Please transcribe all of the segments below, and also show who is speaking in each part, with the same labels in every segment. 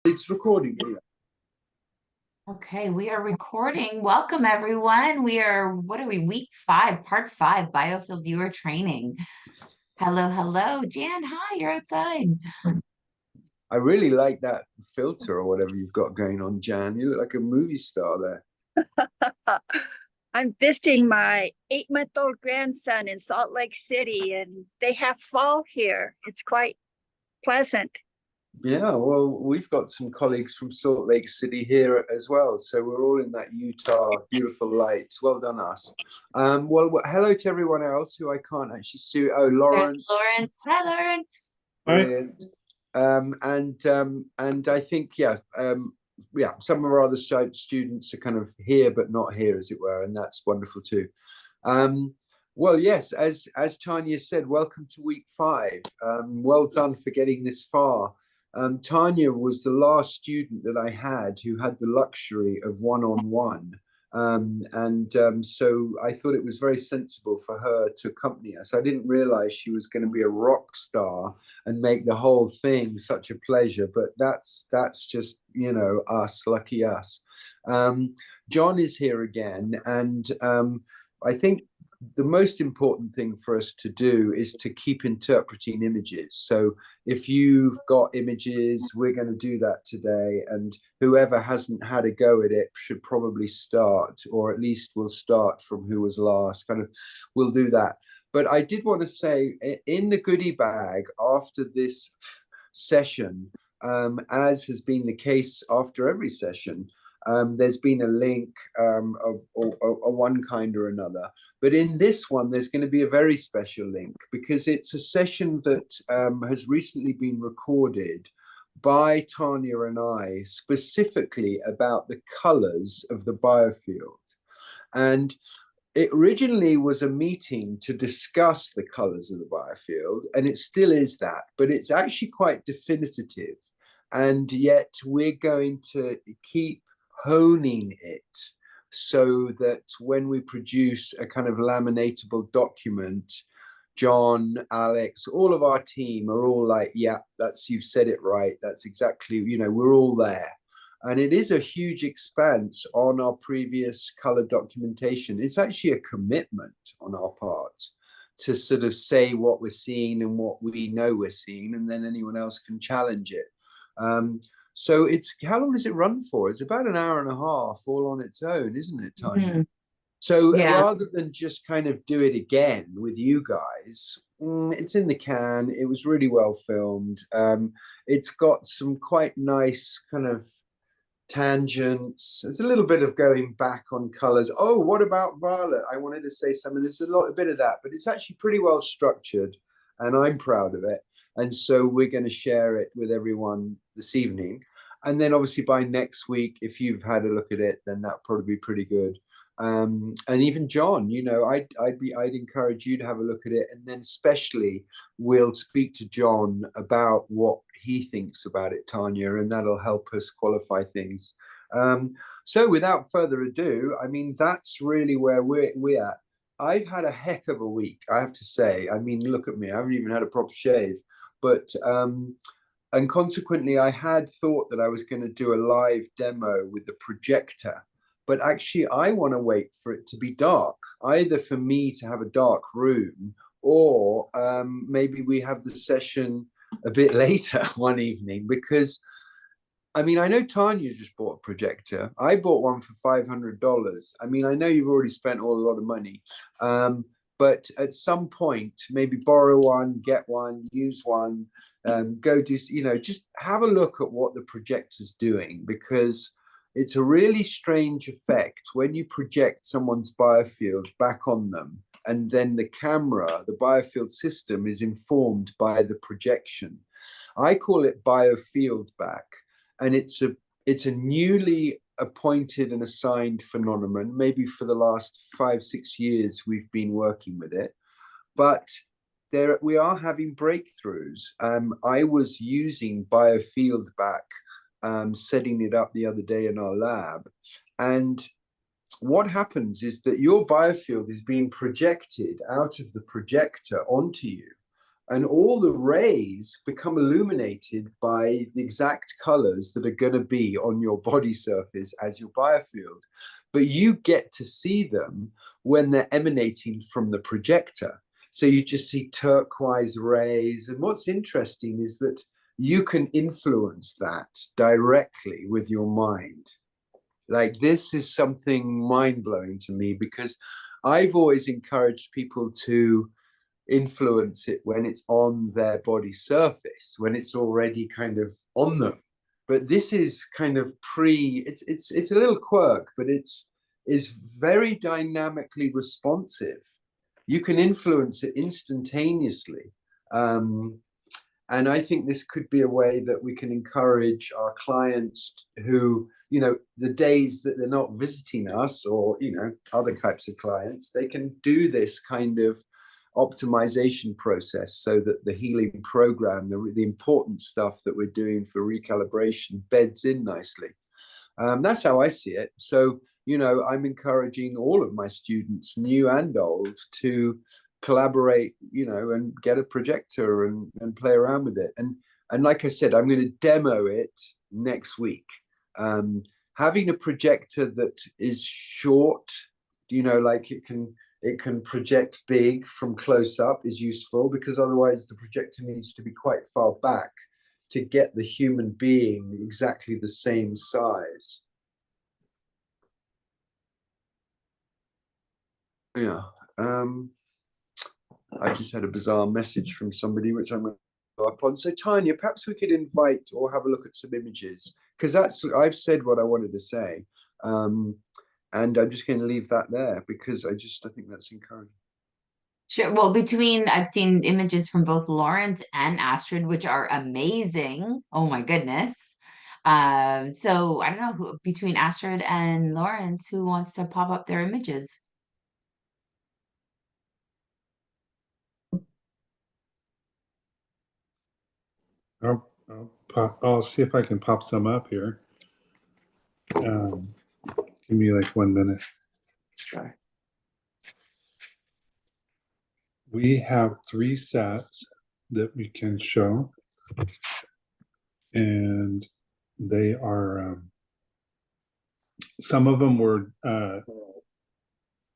Speaker 1: It's recording.
Speaker 2: Okay, we are recording. Welcome, everyone. What are we, week five, part five, Biofield viewer training. Hello, hello. Jan, hi, you're outside.
Speaker 1: I really like that filter or whatever you've got going on, Jan. You look like a movie star there.
Speaker 3: I'm visiting my 8-month-old grandson in Salt Lake City, and they have fall here. It's quite pleasant.
Speaker 1: Yeah, well, we've got some colleagues from Salt Lake City here as well. So we're all in that Utah beautiful light. Well done, us. Hello to everyone else who I can't actually see. Oh,
Speaker 2: There's
Speaker 1: Lawrence,
Speaker 2: Lawrence. Hi, Lawrence.
Speaker 1: brilliant. And I think, yeah, some of our other students are kind of here but not here, as it were, and that's wonderful too. Well, yes, as Tania said, welcome to week five. Well done for getting this far. Tania was the last student that I had who had the luxury of one-on-one. So I thought it was very sensible for her to accompany us. I didn't realize she was going to be a rock star and make the whole thing such a pleasure, but that's just, us, lucky us. John is here again, and I think the most important thing for us to do is to keep interpreting images. So if you've got images, we're going to do that today. And whoever hasn't had a go at it should probably start, or at least we'll start from who was last. We'll do that. But I did want to say in the goodie bag after this session, as has been the case after every session, there's been a link of one kind or another. But in this one, there's going to be a very special link because it's a session that has recently been recorded by Tania and I specifically about the colors of the biofield. And it originally was a meeting to discuss the colors of the biofield, and it still is that, but it's actually quite definitive. And yet we're going to keep honing it so that when we produce a kind of laminatable document, John, Alex, all of our team are all like, yeah, you've said it right. That's exactly, we're all there. And it is a huge expanse on our previous color documentation. It's actually a commitment on our part to sort of say what we're seeing and what we know we're seeing, and then anyone else can challenge it. So how long does it run for? It's about an hour and a half all on its own, isn't it, Tanya?
Speaker 2: Mhm.
Speaker 1: So
Speaker 2: Yeah.
Speaker 1: rather than just kind of do it again with you guys, it's in the can. It was really well filmed. It's got some quite nice kind of tangents. There's a little bit of going back on colors. Oh, what about Violet? I wanted to say something. There's a bit of that, but it's actually pretty well structured, and I'm proud of it. And so we're going to share it with everyone this evening. And then obviously by next week, if you've had a look at it, then that'll probably be pretty good. And even John, I'd encourage you to have a look at it, and then especially we'll speak to John about what he thinks about it, Tanya, and that'll help us qualify things. So without further ado, I mean, that's really where we're at. I've had a heck of a week, I have to say. I mean, look at me, I haven't even had a proper shave, but and consequently, I had thought that I was going to do a live demo with the projector, but actually, I want to wait for it to be dark, either for me to have a dark room, or maybe we have the session a bit later one evening, because I mean, I know Tanya just bought a projector. I bought one for $500. I mean, I know you've already spent all a lot of money, but at some point, maybe borrow one, get one, use one, go do, just have a look at what the projector's doing, because it's a really strange effect when you project someone's biofield back on them, and then the camera, the biofield system, is informed by the projection. I call it biofield back, and it's a newly appointed and assigned phenomenon. Maybe for the last 5-6 years we've been working with it, but there we are having breakthroughs. I was using biofield back, setting it up the other day in our lab, and what happens is that your biofield is being projected out of the projector onto you. and all the rays become illuminated by the exact colors that are going to be on your body surface as your biofield. But you get to see them when they're emanating from the projector. So you just see turquoise rays. And what's interesting is that you can influence that directly with your mind. Like, this is something mind-blowing to me, because I've always encouraged people to influence it when it's on their body surface, when it's already kind of on them. But this is kind of it's a little quirk, but is very dynamically responsive. You can influence it instantaneously. And I think this could be a way that we can encourage our clients who, the days that they're not visiting us, or, other types of clients, they can do this kind of optimization process so that the healing program, the important stuff that we're doing for recalibration, beds in nicely. That's how I see it. So, I'm encouraging all of my students, new and old, to collaborate, and get a projector and play around with it. And like I said, I'm going to demo it next week. Having a projector that is short, like it can project big from close up is useful, because otherwise the projector needs to be quite far back to get the human being exactly the same size. Yeah. I just had a bizarre message from somebody, which I'm going to go up on. So Tanya, perhaps we could invite or have a look at some images, because I've said what I wanted to say. And I'm just going to leave that there, because I think that's encouraging.
Speaker 2: Sure. Well, I've seen images from both Lawrence and Astrid, which are amazing. Oh my goodness. So I don't know between Astrid and Lawrence, who wants to pop up their images?
Speaker 4: I'll see if I can pop some up here. Give me like 1 minute.
Speaker 2: Sure.
Speaker 4: We have 3 sets that we can show, and they are some of them were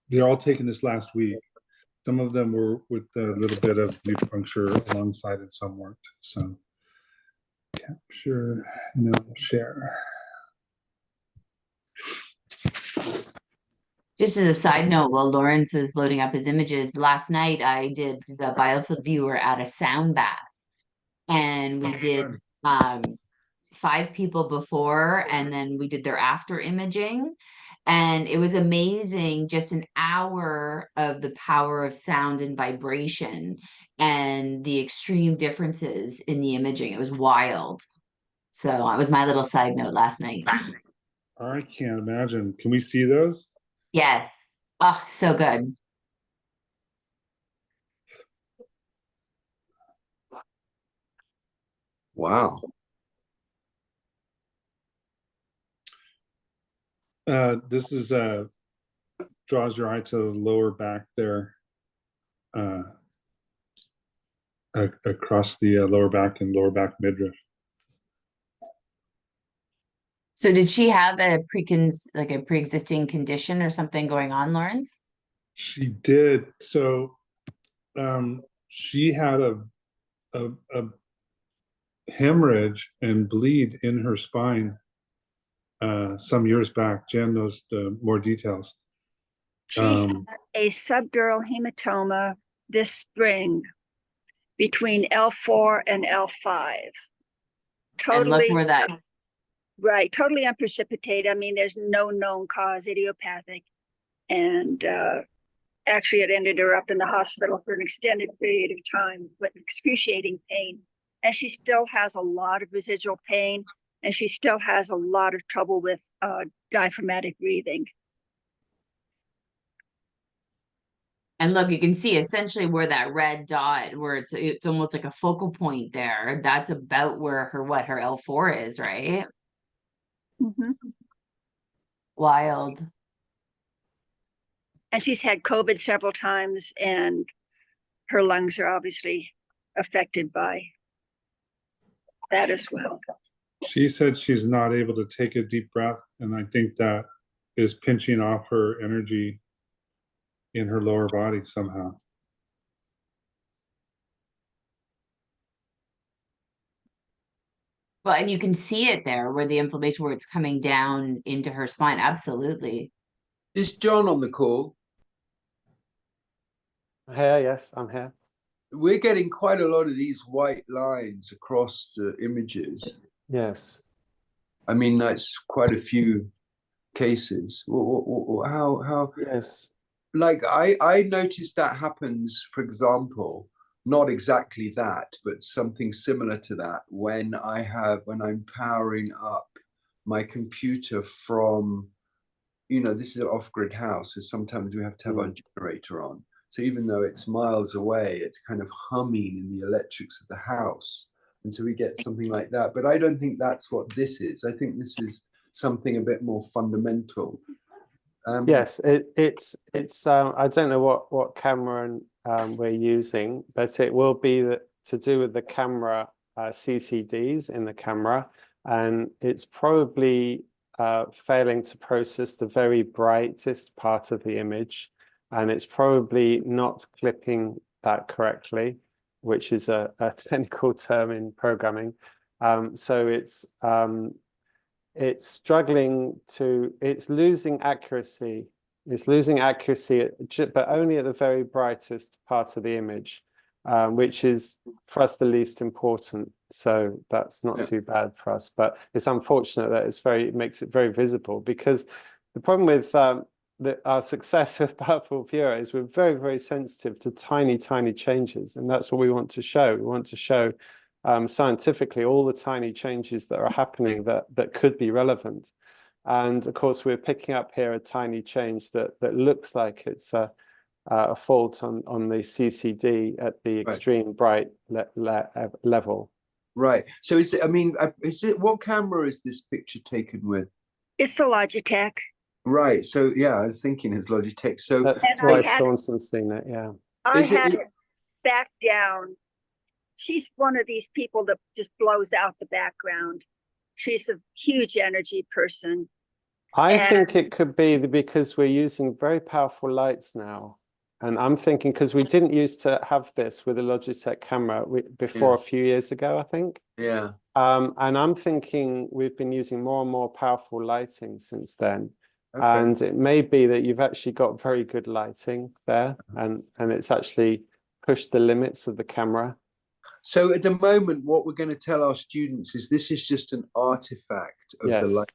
Speaker 4: they're all taken this last week. Some of them were with a little bit of acupuncture alongside, and some weren't. So capture, no, share.
Speaker 2: Just as a side note, while Lawrence is loading up his images, last night I did the Biofield viewer at a sound bath, and we did 5 people before, and then we did their after imaging, and it was amazing. Just an hour of the power of sound and vibration and the extreme differences in the imaging. It was wild. So that was my little side note last night.
Speaker 4: I can't imagine. Can we see those?
Speaker 2: Yes. Oh, so good.
Speaker 1: Wow.
Speaker 4: This is draws your eye to the lower back there, across the lower back and lower back midriff.
Speaker 2: So did she have a pre-existing condition or something going on, Lawrence?
Speaker 4: She did. So she had a hemorrhage and bleed in her spine some years back. Jen knows more details.
Speaker 3: She had a subdural hematoma this spring between L4 and L5.
Speaker 2: And look where that
Speaker 3: Right, totally unprecipitated. I mean, there's no known cause, idiopathic. And actually, it ended her up in the hospital for an extended period of time with excruciating pain. And she still has a lot of residual pain, and she still has a lot of trouble with diaphragmatic breathing.
Speaker 2: And look, you can see essentially where that red dot, where it's almost like a focal point there. That's about where her L4 is, right?
Speaker 3: Mm-hmm.
Speaker 2: Wild.
Speaker 3: And she's had COVID several times, and her lungs are obviously affected by that as well.
Speaker 4: She said she's not able to take a deep breath, and I think that is pinching off her energy in her lower body somehow.
Speaker 2: Well, and you can see it there where the inflammation, where it's coming down into her spine. Absolutely.
Speaker 1: Is John on the call?
Speaker 5: Here, yes, I'm here.
Speaker 1: We're getting quite a lot of these white lines across the images.
Speaker 5: Yes.
Speaker 1: I mean, that's quite a few cases. How?
Speaker 5: Yes.
Speaker 1: Like I noticed that happens, for example, not exactly that, but something similar to that when I'm powering up my computer from, this is an off-grid house, so sometimes we have to have our generator on. So even though it's miles away, it's kind of humming in the electrics of the house. And so we get something like that. But I don't think that's what this is. I think this is something a bit more fundamental.
Speaker 5: Yes, it's I don't know what camera we're using, but it will be to do with the camera CCDs in the camera, and it's probably failing to process the very brightest part of the image, and it's probably not clipping that correctly, which is a technical term in programming. So it's struggling it's losing accuracy. It's losing accuracy, but only at the very brightest part of the image, which is for us the least important. So that's not too bad for us, but it's unfortunate that it makes it very visible, because the problem with our success of Biofield Viewer is we're very, very sensitive to tiny, tiny changes. And that's what we want to show. We want to show scientifically all the tiny changes that are happening that could be relevant. And of course, we're picking up here a tiny change that looks like it's a fault on the CCD at the extreme bright level.
Speaker 1: Right. So what camera is this picture taken with?
Speaker 3: It's the Logitech.
Speaker 1: Right. So yeah, I was thinking it's Logitech. So
Speaker 5: that's why Thornton's seen it. Yeah.
Speaker 3: I had it back down. She's one of these people that just blows out the background. She's a huge energy person.
Speaker 5: I think it could be because we're using very powerful lights now. And I'm thinking, because we didn't used to have this with a Logitech camera before a few years ago, I think.
Speaker 1: Yeah.
Speaker 5: And I'm thinking we've been using more and more powerful lighting since then. Okay. And it may be that you've actually got very good lighting there, and it's actually pushed the limits of the camera.
Speaker 1: So at the moment, what we're going to tell our students is this is just an artifact of the light.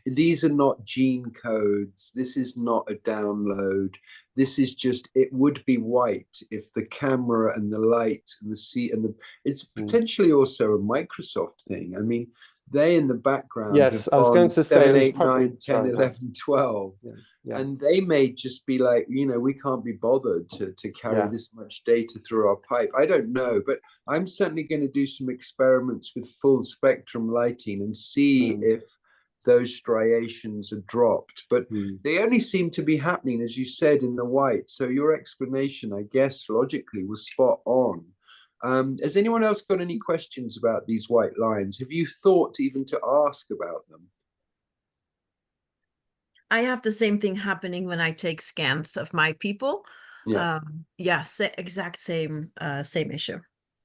Speaker 1: These are not gene codes. This is not a download. This is just, it would be white if the camera and the light and it's potentially also a Microsoft thing. I mean, they in the background.
Speaker 5: Yes, I was going to say
Speaker 1: 7, 8, 9, 10, 11, 12.
Speaker 5: Yeah.
Speaker 1: And they may just be like, we can't be bothered to carry this much data through our pipe. I don't know, but I'm certainly going to do some experiments with full spectrum lighting and see if those striations are dropped. But they only seem to be happening, as you said, in the white. So your explanation, I guess, logically was spot on. Has anyone else got any questions about these white lines? Have you thought even to ask about them?
Speaker 6: I have the same thing happening when I take scans of my people. Exact same issue.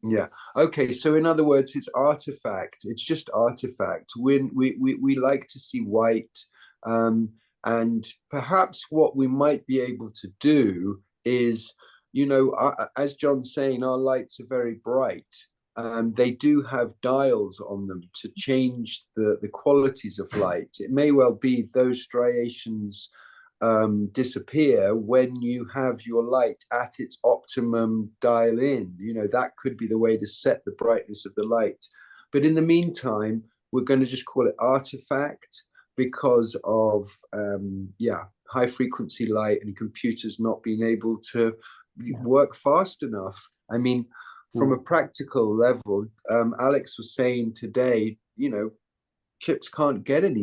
Speaker 1: Yeah. Okay. So in other words, it's artifact. It's just artifact. When we like to see white, and perhaps what we might be able to do is, as John's saying, our lights are very bright. They do have dials on them to change the qualities of light. It may well be those striations disappear when you have your light at its optimum dial in. That could be the way to set the brightness of the light. But in the meantime, we're going to just call it artifact because of high frequency light and computers not being able to work fast enough. I mean, from a practical level, Alex was saying today, chips can't get any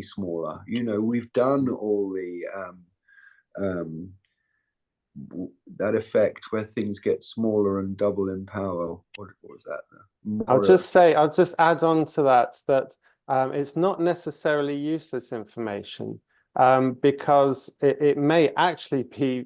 Speaker 1: that effect where things get smaller and double in power. What was that?
Speaker 5: I'll just add on to that it's not necessarily useless information, because it may actually be,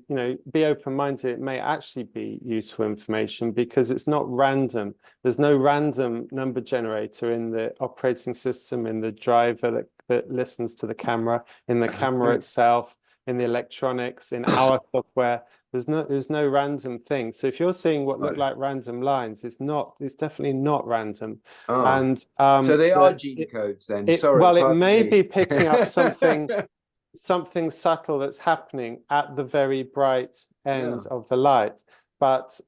Speaker 5: be open-minded, it may actually be useful information because it's not random. There's no random number generator in the operating system, in the driver that listens to the camera, in the camera itself, in the electronics, in our software. There's no random thing. So if you're seeing what look like random lines, it's definitely not random.
Speaker 1: Oh.
Speaker 5: And
Speaker 1: so they are gene codes then. Sorry.
Speaker 5: Well, it may be picking up something subtle that's happening at the very bright end of the light. But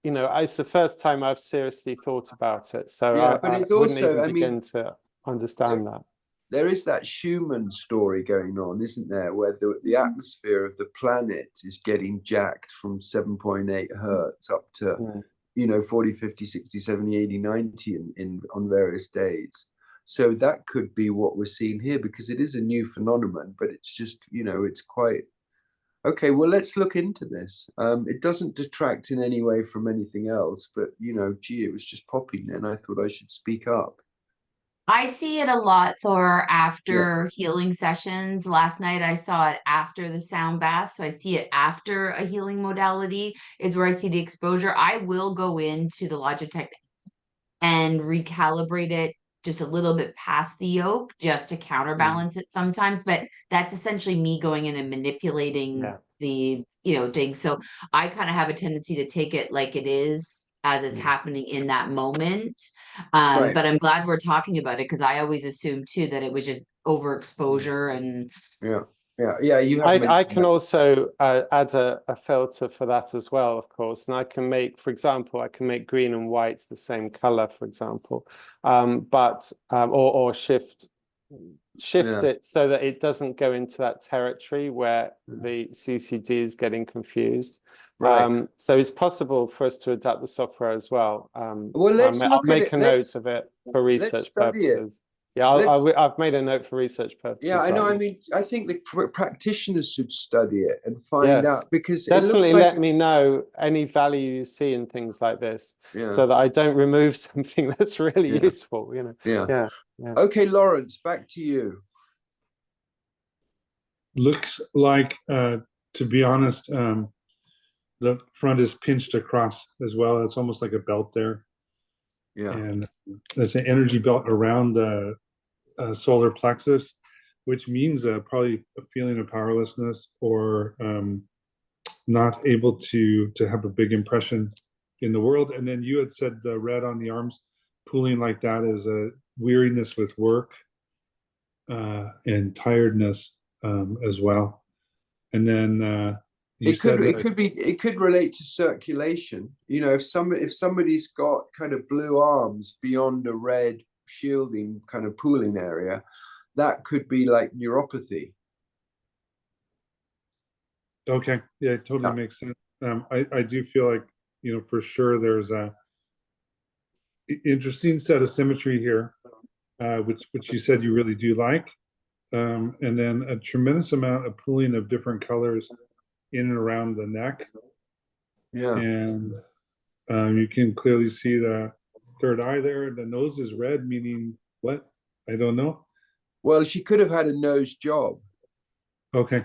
Speaker 5: it's the first time I've seriously thought about it. So
Speaker 1: but
Speaker 5: I
Speaker 1: it's
Speaker 5: wouldn't
Speaker 1: also,
Speaker 5: even begin to understand that.
Speaker 1: There is that Schumann story going on, isn't there, where the atmosphere of the planet is getting jacked from 7.8 hertz up to, 40, 50, 60, 70, 80, 90 on various days. So that could be what we're seeing here, because it is a new phenomenon, but it's just, it's quite, okay, well, let's look into this. It doesn't detract in any way from anything else, but, gee, it was just popping and I thought I should speak up.
Speaker 2: I see it a lot, Thor, after healing sessions. Last night I saw it after the sound bath. So I see it after a healing modality is where I see the exposure. I will go into the Logitech and recalibrate it just a little bit past the yoke just to counterbalance it sometimes. But that's essentially me going in and manipulating the thing. So I kind of have a tendency to take it like it is as it's happening in that moment. But I'm glad we're talking about it, because I always assumed too that it was just overexposure and
Speaker 1: you have
Speaker 5: I can also add a filter for that as well, of course, and I can make, for example, green and white the same color, for example, or shift it so that it doesn't go into that territory where the CCD is getting confused. So it's possible for us to adapt the software as well.
Speaker 1: Well,
Speaker 5: I'll make a note of it for research purposes. Yeah, I've made a note for research purposes.
Speaker 1: Yeah, I know. I mean, I think the practitioners should study it and find out, because
Speaker 5: definitely
Speaker 1: it looks like
Speaker 5: let me know any value you see in things like this, so that I don't remove something that's really useful. Yeah.
Speaker 1: Okay, Lawrence, back to you.
Speaker 4: Looks like, to be honest, the front is pinched across as well. It's almost like a belt there. Yeah, and there's an energy belt around the solar plexus, which means probably a feeling of powerlessness, or not able to have a big impression in the world. And then you had said the red on the arms pooling like that is a weariness with work and tiredness as well. And then
Speaker 1: it could relate to circulation. If somebody's got kind of blue arms beyond a red shielding kind of pooling area, that could be like neuropathy.
Speaker 4: Okay, yeah, it totally makes sense. I do feel like, for sure there's a interesting set of symmetry here, which you said you really do like, and then a tremendous amount of pooling of different colors in and around the neck. And you can clearly see the third eye there. The nose is red, meaning what? I don't know.
Speaker 1: Well, she could have had a nose job.
Speaker 4: Okay.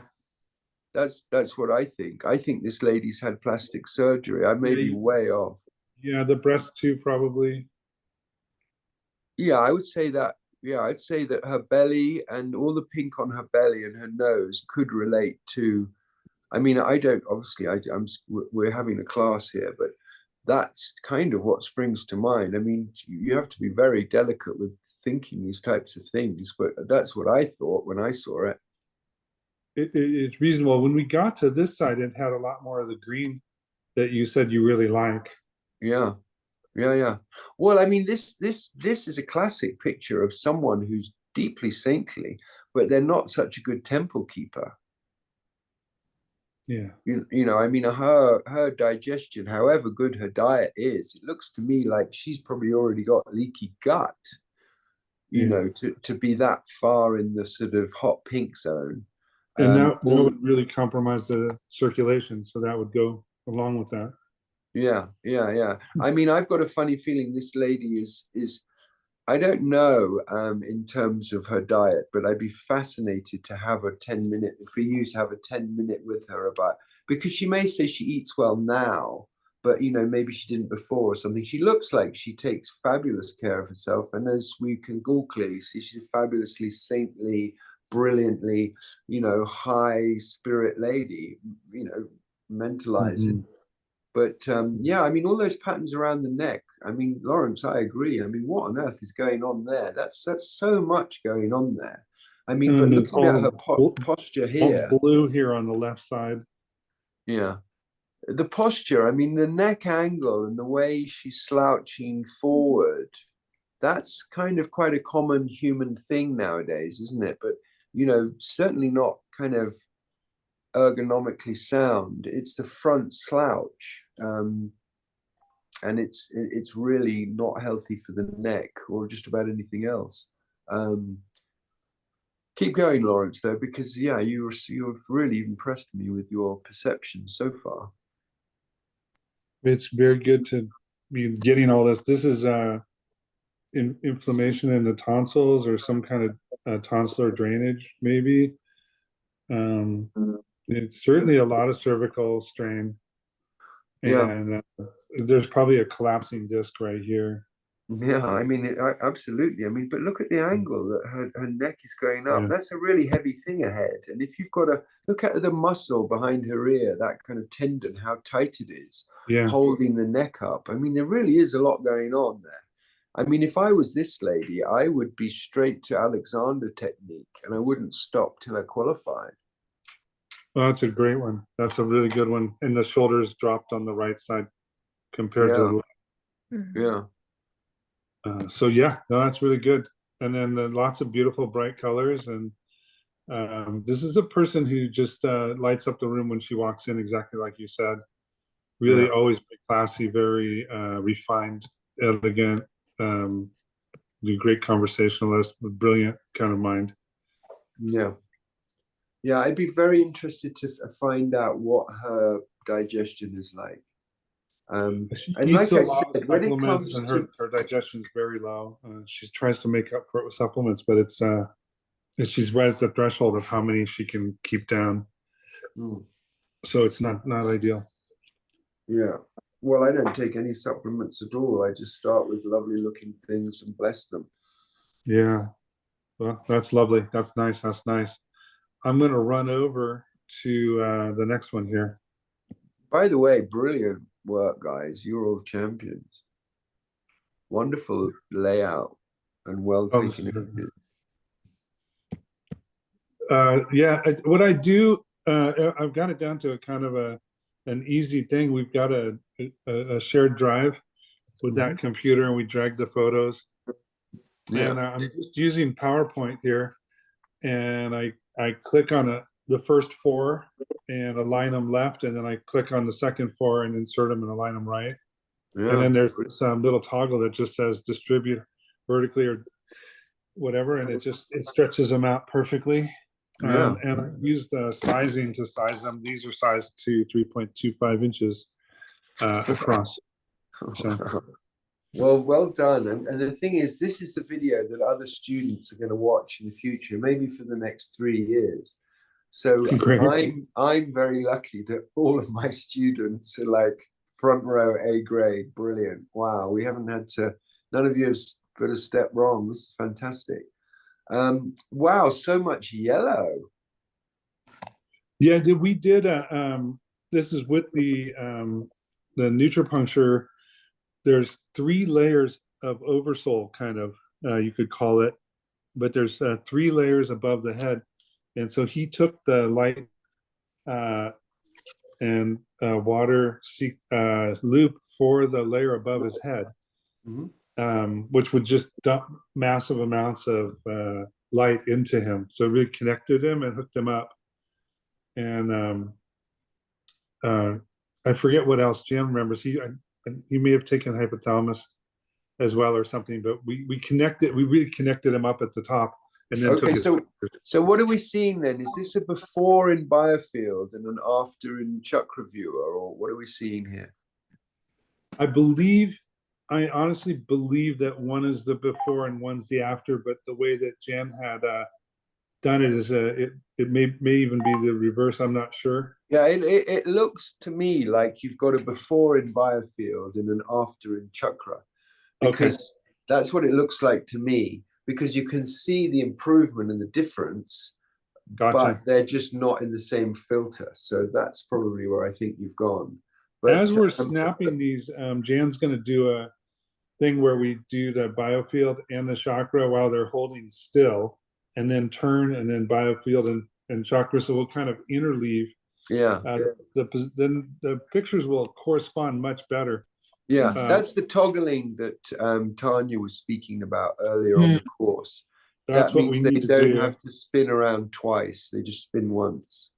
Speaker 1: That's what I think. I think this lady's had plastic surgery. I may be way off.
Speaker 4: Yeah, the breast too, probably.
Speaker 1: Yeah, I would say that. Yeah, I'd say that her belly and all the pink on her belly and her nose could relate to. I mean, we're having a class here, but that's kind of what springs to mind. I mean, you have to be very delicate with thinking these types of things, but that's what I thought when I saw it.
Speaker 4: It's reasonable. When we got to this side, it had a lot more of the green that you said you really like.
Speaker 1: Yeah. Well, I mean, this is a classic picture of someone who's deeply saintly, but they're not such a good temple keeper.
Speaker 4: Yeah.
Speaker 1: I mean, her digestion, however good her diet is, it looks to me like she's probably already got leaky gut, to be that far in the sort of hot pink zone.
Speaker 4: And that would really compromise the circulation, so that would go along with that.
Speaker 1: Yeah. I mean, I've got a funny feeling this lady is I don't know in terms of her diet, but I'd be fascinated to have a 10-minute, for you to have a 10-minute with her about, because she may say she eats well now, but maybe she didn't before or something. She looks like she takes fabulous care of herself, and as we can all clearly see, she's a fabulously saintly, brilliantly, high spirit lady, mentalizing.
Speaker 4: Mhm.
Speaker 1: But yeah, I mean, all those patterns around the neck. I mean, Lawrence, I agree. I mean, what on earth is going on there? That's so much going on there. I mean, but
Speaker 4: And it's
Speaker 1: looking at her
Speaker 4: all
Speaker 1: posture here,
Speaker 4: blue here on the left side.
Speaker 1: yeah, the posture. I mean, the neck angle and the way she's slouching forward. That's kind of quite a common human thing nowadays, isn't it? But certainly not kind of ergonomically sound. It's the front slouch, and it's really not healthy for the neck or just about anything else. Keep going, Lawrence, though, because yeah, you've really impressed me with your perception so far.
Speaker 4: It's very good to be getting all this. This is inflammation in the tonsils or some kind of tonsillar drainage, maybe. It's certainly a lot of cervical strain, and there's probably a collapsing disc right here.
Speaker 1: Yeah, I mean, absolutely. I mean, but look at the angle that her neck is going up.
Speaker 4: Yeah.
Speaker 1: That's a really heavy thing ahead. And if you've got to look at the muscle behind her ear, that kind of tendon, how tight it is, holding the neck up. I mean, there really is a lot going on there. I mean, if I was this lady, I would be straight to Alexander technique, and I wouldn't stop till I qualified.
Speaker 4: Well, that's a great one. That's a really good one. And the shoulders dropped on the right side compared to the left.
Speaker 1: Yeah.
Speaker 4: So yeah, no, that's really good. And then lots of beautiful bright colors. And this is a person who just lights up the room when she walks in, exactly like you said. Really always very classy, very refined, elegant, great conversationalist with brilliant kind of mind.
Speaker 1: Yeah. Yeah, I'd be very interested to find out what her digestion is like.
Speaker 4: She
Speaker 1: and
Speaker 4: eats
Speaker 1: like I
Speaker 4: a lot
Speaker 1: said,
Speaker 4: of
Speaker 1: when it
Speaker 4: supplements,
Speaker 1: comes
Speaker 4: and
Speaker 1: to
Speaker 4: her digestion is very low. She tries to make up for it with supplements, but it's she's right at the threshold of how many she can keep down. So it's not ideal.
Speaker 1: Yeah. Well, I don't take any supplements at all. I just start with lovely looking things and bless them.
Speaker 4: Yeah. Well, that's lovely. That's nice. That's nice. I'm going to run over to the next one here.
Speaker 1: By the way, brilliant work, guys. You're all champions. Wonderful layout and well taken.
Speaker 4: Yeah, what I do, I've got it down to a kind of an easy thing. We've got a shared drive with that computer, and we drag the photos. And I'm just using PowerPoint here, and I click on the first 4 and align them left, and then I click on the second 4 and insert them and align them right. And then there's some little toggle that just says distribute vertically or whatever, and it stretches them out perfectly. And I use the sizing to size them. These are sized to 3.25 inches across. So.
Speaker 1: Well done. And the thing is, this is the video that other students are going to watch in the future, maybe for the next 3 years. So I'm very lucky that all of my students are like front row A grade. Brilliant. Wow. We haven't had to, none of you have put a step wrong. This is fantastic. Wow, so much yellow.
Speaker 4: Yeah, we did this is with the nutripuncture. There's 3 layers of oversole, kind of, you could call it, but there's 3 layers above the head. And so he took the light and water loop for the layer above his head, which would just dump massive amounts of light into him. So it really connected him and hooked him up. And I forget what else Jan remembers. He may have taken hypothalamus as well or something, but we really connected him up at the top. and then took
Speaker 1: Okay,
Speaker 4: his.
Speaker 1: so what are we seeing then? Is this a before in Biofield and an after in Chakra Viewer, or what are we seeing here?
Speaker 4: I honestly believe that one is the before and one's the after, but the way that Jen had done it is it may even be the reverse. I'm not sure.
Speaker 1: Yeah, it looks to me like you've got a before in Biofield and an after in Chakra, because that's what it looks like to me, because you can see the improvement and the difference, but they're just not in the same filter. So that's probably where I think you've gone. But
Speaker 4: as we're snapping these, Jan's going to do a thing where we do the Biofield and the chakra while they're holding still, and then turn, and then Biofield and chakra. So we'll kind of interleave.
Speaker 1: Yeah.
Speaker 4: Then the pictures will correspond much better.
Speaker 1: Yeah, that's the toggling that Tania was speaking about earlier on the course.
Speaker 4: That's
Speaker 1: that
Speaker 4: what
Speaker 1: means
Speaker 4: we need to do.
Speaker 1: They don't have to spin around twice; they just spin once.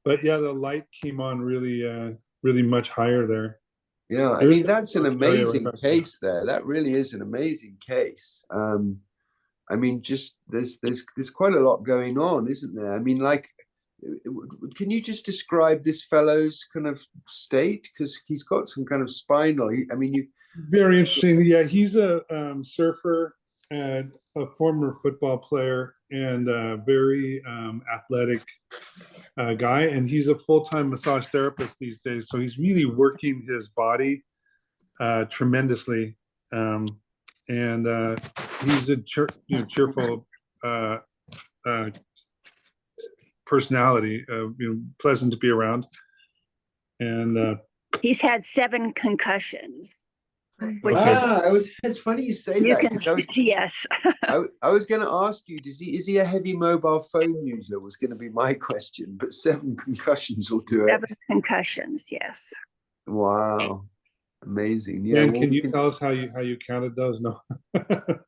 Speaker 4: But yeah, the light came on really much higher there.
Speaker 1: Yeah, I mean, that's an amazing case there. That really is an amazing case. I mean, just there's quite a lot going on, isn't there? I mean, like, can you just describe this fellow's kind of state? Because he's got some kind of spinal.
Speaker 4: Very interesting. Yeah, he's a surfer and a former football player and a very athletic guy, and he's a full-time massage therapist these days. So he's really working his body tremendously, and he's a cheerful personality, pleasant to be around. And
Speaker 3: he's had 7 concussions.
Speaker 1: It's funny you say that.
Speaker 3: Yes.
Speaker 1: I was going to ask you, is he a heavy mobile phone user? Was going to be my question, but 7 concussions will do it.
Speaker 3: 7 concussions, yes.
Speaker 1: Wow, amazing. Yeah.
Speaker 4: And can you tell us how you counted those? No.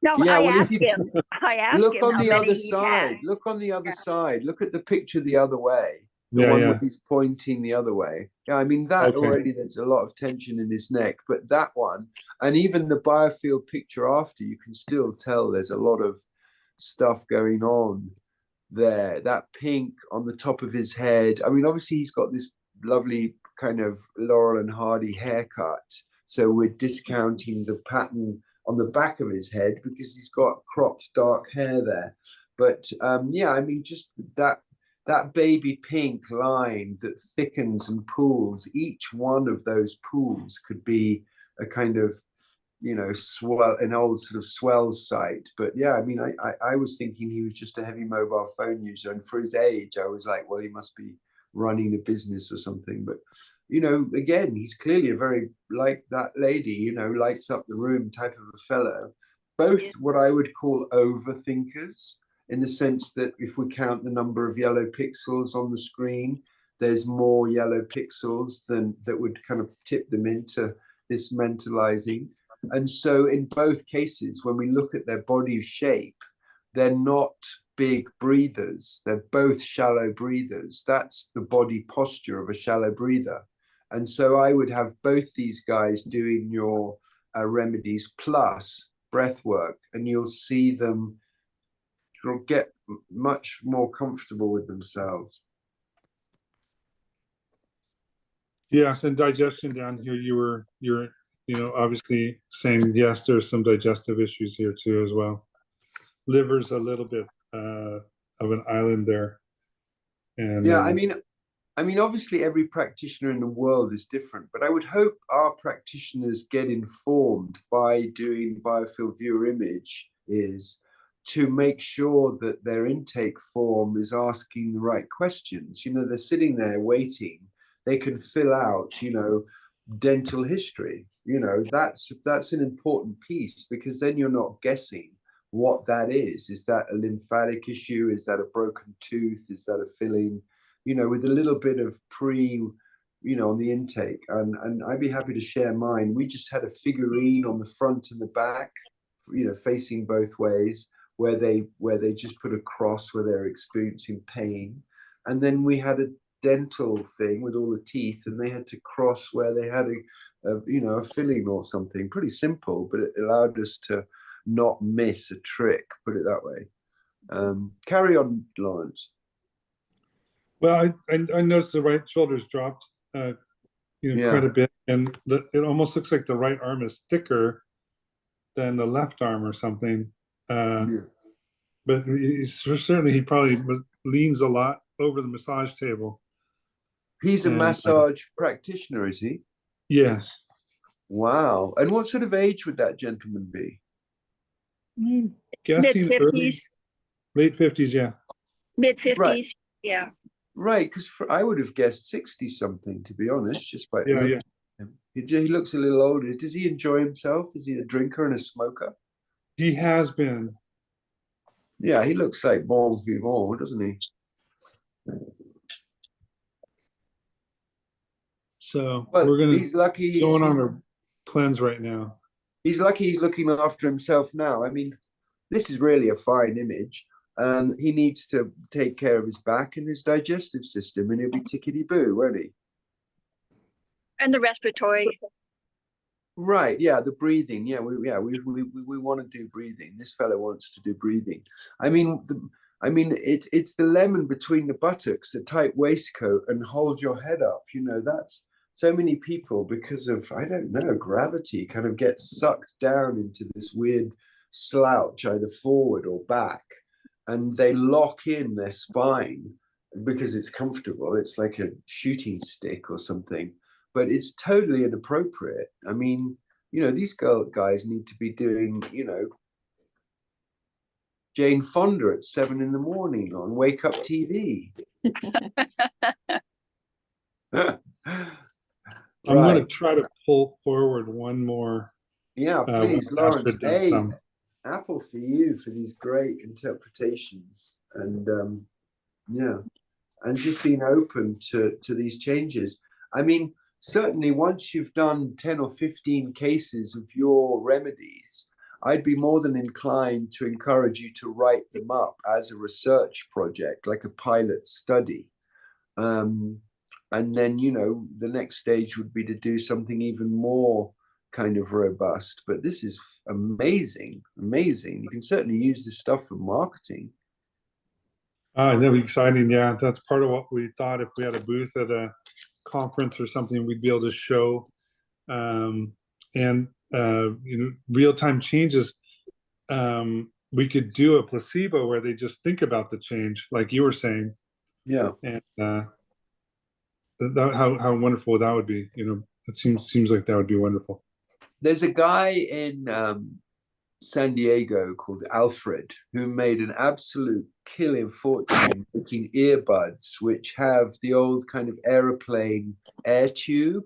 Speaker 3: No, yeah, I asked him.
Speaker 1: Look on the other side. Look on the other side. Look at the picture the other way. The one where he's pointing the other way. Yeah, I mean, that already, there's a lot of tension in his neck, but that one, and even the Biofield picture after, you can still tell there's a lot of stuff going on there. That pink on the top of his head. I mean, obviously he's got this lovely kind of Laurel and Hardy haircut. So we're discounting the pattern on the back of his head because he's got cropped dark hair there. But yeah, I mean, just that baby pink line that thickens and pools, each one of those pools could be a kind of, swell, an old sort of swell site. But yeah, I mean, I was thinking he was just a heavy mobile phone user. And for his age, I was like, well, he must be running a business or something. But, again, he's clearly a very, like that lady, lights up the room type of a fellow. Both what I would call overthinkers, in the sense that if we count the number of yellow pixels on the screen, there's more yellow pixels than that would kind of tip them into this mentalizing. And so in both cases, when we look at their body shape, they're not big breathers. They're both shallow breathers. That's the body posture of a shallow breather. And so I would have both these guys doing your remedies plus breath work, and you'll see them get much more comfortable with themselves.
Speaker 4: Yes, and digestion down here, you're obviously saying yes, there's some digestive issues here too as well. Liver's a little bit of an island there. And
Speaker 1: yeah, I mean, obviously every practitioner in the world is different, but I would hope our practitioners get informed by doing Biofield Viewer Image is to make sure that their intake form is asking the right questions. They're sitting there waiting. They can fill out, dental history. That's an important piece, because then you're not guessing what that is. Is that a lymphatic issue? Is that a broken tooth? Is that a filling? With a little bit of on the intake. And I'd be happy to share mine. We just had a figurine on the front and the back, facing both ways, where they just put a cross where they're experiencing pain. And then we had a dental thing with all the teeth, and they had to cross where they had a filling or something. Pretty simple, but it allowed us to not miss a trick, put it that way. Carry on, Lawrence.
Speaker 4: Well, I noticed the right shoulder's dropped, quite a bit, and it almost looks like the right arm is thicker than the left arm or something. But certainly he probably leans a lot over the massage table.
Speaker 1: He's a massage practitioner, is he?
Speaker 4: Yes.
Speaker 1: Wow. And what sort of age would that gentleman be?
Speaker 4: Guessing
Speaker 3: Mid-50s.
Speaker 4: Late 50s, yeah.
Speaker 3: Mid-50s,
Speaker 1: right.
Speaker 3: Yeah.
Speaker 1: Right, because I would have guessed 60 something, to be honest, just by
Speaker 4: yeah.
Speaker 1: him. He looks a little older. Does he enjoy himself? Is he a drinker and a smoker?
Speaker 4: He has been.
Speaker 1: Yeah, he looks like bon vivant, doesn't he?
Speaker 4: So we're gonna.
Speaker 1: He's lucky.
Speaker 4: He's going on a cleanse right now.
Speaker 1: He's lucky he's looking after himself now. I mean, this is really a fine image. He needs to take care of his back and his digestive system, and he'll be tickety-boo, won't he?
Speaker 3: And the respiratory.
Speaker 1: Right, yeah, the breathing. Yeah, we want to do breathing. This fellow wants to do breathing. I mean, it's the lemon between the buttocks, the tight waistcoat, and hold your head up. That's so many people, because of, I don't know, gravity, kind of get sucked down into this weird slouch, either forward or back, and they lock in their spine because it's comfortable. It's like a shooting stick or something. But it's totally inappropriate. I mean, these guys need to be doing, Jane Fonda at 7 a.m. on Wake Up TV.
Speaker 4: I'm going to try to pull forward one more.
Speaker 1: Yeah, please, Lawrence. Hey, apple for you for these great interpretations, and and just being open to these changes. I mean, certainly once you've done 10 or 15 cases of your remedies, I'd be more than inclined to encourage you to write them up as a research project, like a pilot study. And then, the next stage would be to do something even more kind of robust. But this is amazing, amazing. You can certainly use this stuff for marketing.
Speaker 4: That'd be exciting. Yeah, that's part of what we thought. If we had a booth at a conference or something, we'd be able to show real-time changes. We could do a placebo where they just think about the change, like you were saying.
Speaker 1: Yeah.
Speaker 4: And how wonderful that would be. It seems like that would be wonderful.
Speaker 1: There's a guy in San Diego called Alfred who made an absolute killing fortune making earbuds which have the old kind of aeroplane air tube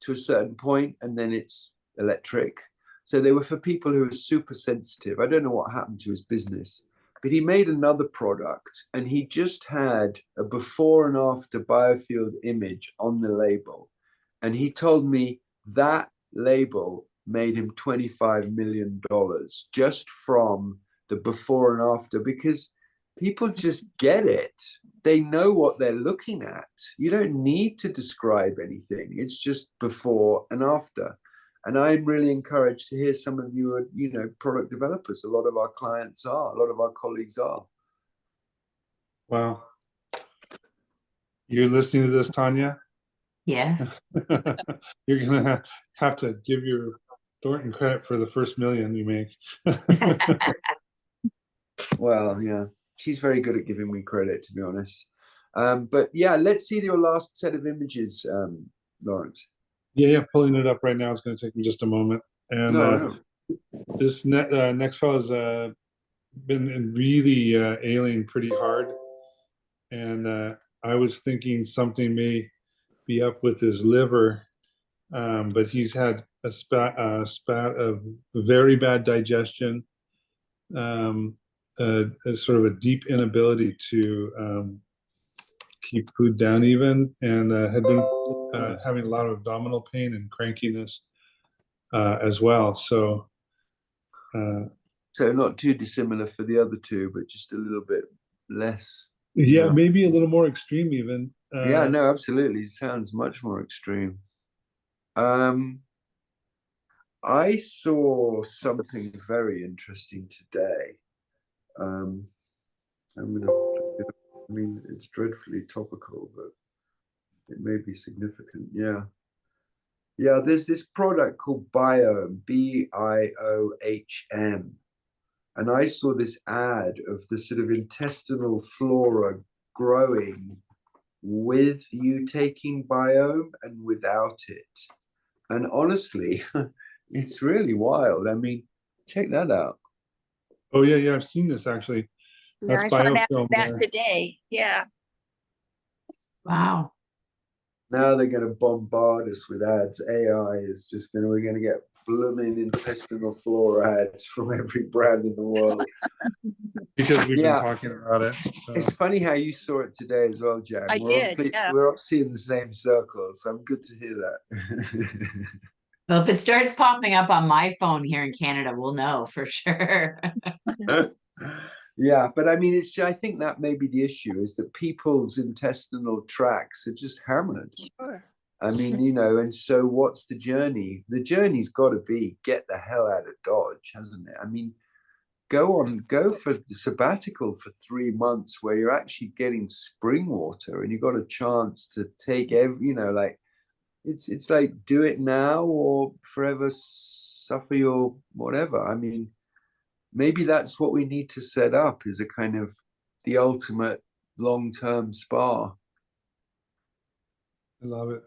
Speaker 1: to a certain point, and then it's electric. So they were for people who are super sensitive. I don't know what happened to his business, but he made another product, and he just had a before and after Biofield image on the label. And he told me that label made him $25 million just from the before and after, because people just get it. They know what they're looking at. You don't need to describe anything. It's just before and after. And I'm really encouraged to hear some of you are, product developers. A lot of our clients are, a lot of our colleagues are.
Speaker 4: Wow. You're listening to this, Tania?
Speaker 2: Yes.
Speaker 4: You're going to have to give your Thornton credit for the first million you make.
Speaker 1: Well, yeah, she's very good at giving me credit, to be honest. But yeah, let's see your last set of images, Lawrence.
Speaker 4: Yeah, pulling it up right now. It's going to take me just a moment. And
Speaker 1: no.
Speaker 4: This next fellow's been really ailing pretty hard. And I was thinking something may be up with his liver, but he's had a spat of very bad digestion, a sort of a deep inability to keep food down even, and had been having a lot of abdominal pain and crankiness as well. So
Speaker 1: not too dissimilar for the other two, but just a little bit less.
Speaker 4: Yeah, maybe a little more extreme even.
Speaker 1: Yeah, no, absolutely. It sounds much more extreme. I saw something very interesting today. I'm gonna, I mean, it's dreadfully topical, but it may be significant. Yeah. Yeah, there's this product called Biohm, Biohm. And I saw this ad of the sort of intestinal flora growing with you taking Biohm and without it. And honestly, it's really wild. I mean, check that out.
Speaker 4: Oh yeah, yeah, I've seen this actually.
Speaker 3: Yeah,
Speaker 4: That's
Speaker 3: I saw
Speaker 4: biofilm
Speaker 3: that
Speaker 4: there.
Speaker 3: today. Yeah.
Speaker 2: Wow.
Speaker 1: Now they're going to bombard us with ads. AI is just going to, we're going to get blooming intestinal flora ads from every brand in the world.
Speaker 4: Because we've been
Speaker 1: Yeah.
Speaker 4: talking about it. So.
Speaker 1: It's funny how you saw it today as well, Jan.
Speaker 3: I did, yeah.
Speaker 1: We're obviously in the same circles. So I'm good to hear that.
Speaker 2: Well, if it starts popping up on my phone here in Canada, we'll know for sure.
Speaker 1: Yeah, but I mean, I think that may be the issue, is that people's intestinal tracts are just hammered.
Speaker 3: Sure.
Speaker 1: I mean, you know, and so what's the journey? The journey's got to be get the hell out of Dodge, hasn't it? I mean, go for the sabbatical for 3 months where you're actually getting spring water and you've got a chance to take every, you know, like it's like do it now or forever suffer your whatever. I mean, maybe that's what we need to set up, is a kind of the ultimate long-term spa.
Speaker 4: I love it.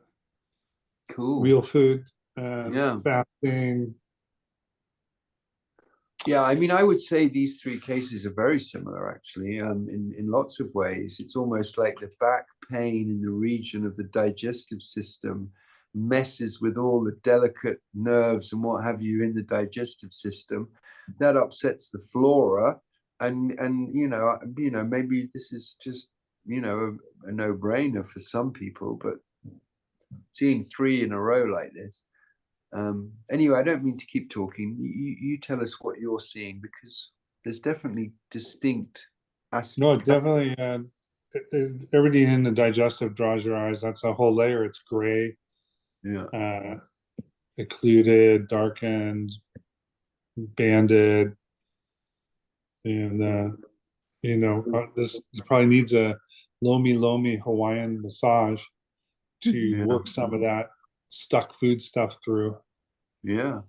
Speaker 1: Cool.
Speaker 4: Real food,
Speaker 1: Yeah.
Speaker 4: fasting.
Speaker 1: Yeah, I mean, I would say these three cases are very similar, actually, in lots of ways. It's almost like the back pain in the region of the digestive system messes with all the delicate nerves and what have you in the digestive system. That upsets the flora, and you know, maybe this is just, you know, a no-brainer for some people, but seeing 3 in a row like this. Anyway, I don't mean to keep talking. You tell us what you're seeing, because there's definitely distinct aspects.
Speaker 4: No, definitely. Everything in the digestive draws your eyes. That's a whole layer. It's gray, occluded, darkened, banded, and you know, this probably needs a lomi Hawaiian massage to work some of that stuck food stuff through.
Speaker 1: Yeah.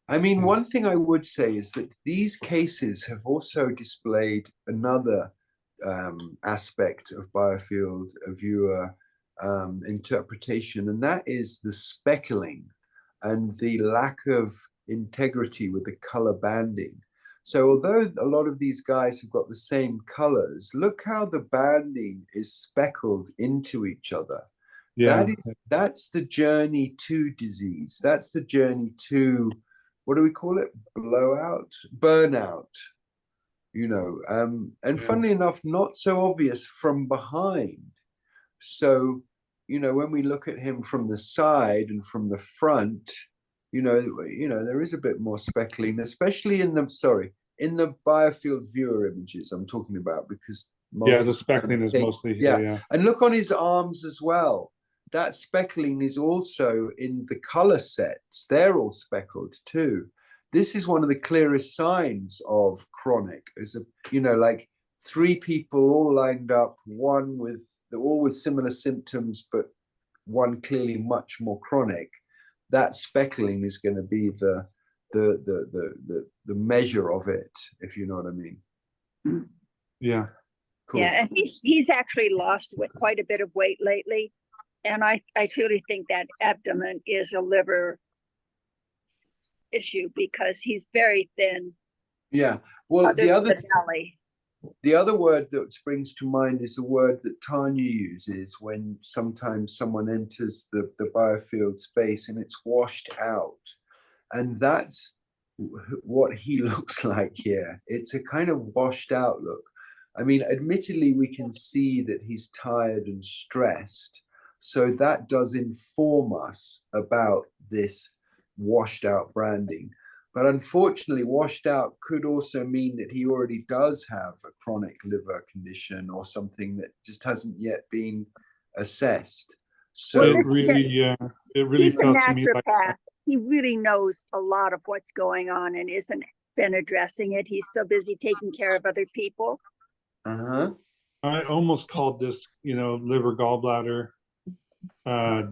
Speaker 1: I mean, one thing I would say is that these cases have also displayed another aspect of Biofield viewer interpretation, and that is the speckling and the lack of integrity with the color banding. So although a lot of these guys have got the same colors, look how the banding is speckled into each other.
Speaker 4: Yeah,
Speaker 1: that's the journey to disease. That's the journey to, what do we call it? Burnout, you know. And funnily enough, not so obvious from behind. So, you know, when we look at him from the side and from the front, you know, there is a bit more speckling, especially in the Biofield viewer images I'm talking about, because
Speaker 4: the speckling is mostly here. Yeah.
Speaker 1: And look on his arms as well. That speckling is also in the color sets. They're all speckled too. This is one of the clearest signs of chronic. Is you know, like 3 people all lined up, all with similar symptoms, but one clearly much more chronic. That speckling is going to be the measure of it, if you know what I mean.
Speaker 4: Yeah.
Speaker 1: Cool.
Speaker 3: Yeah, and he's actually lost quite a bit of weight lately. And I truly think that abdomen is a liver issue, because he's very thin.
Speaker 1: Yeah. Well, the other word that springs to mind is the word that Tania uses when sometimes someone enters the Biofield space, and it's washed out. And that's what he looks like here. It's a kind of washed out look. I mean, admittedly, we can see that he's tired and stressed. So that does inform us about this washed out branding. But unfortunately, washed out could also mean that he already does have a chronic liver condition or something that just hasn't yet been assessed. So
Speaker 4: it really
Speaker 3: he's a
Speaker 4: felt to me like
Speaker 3: naturopath. he really knows a lot of what's going on and isn't been addressing it. He's so busy taking care of other people.
Speaker 1: Uh-huh.
Speaker 4: I almost called this, liver gallbladder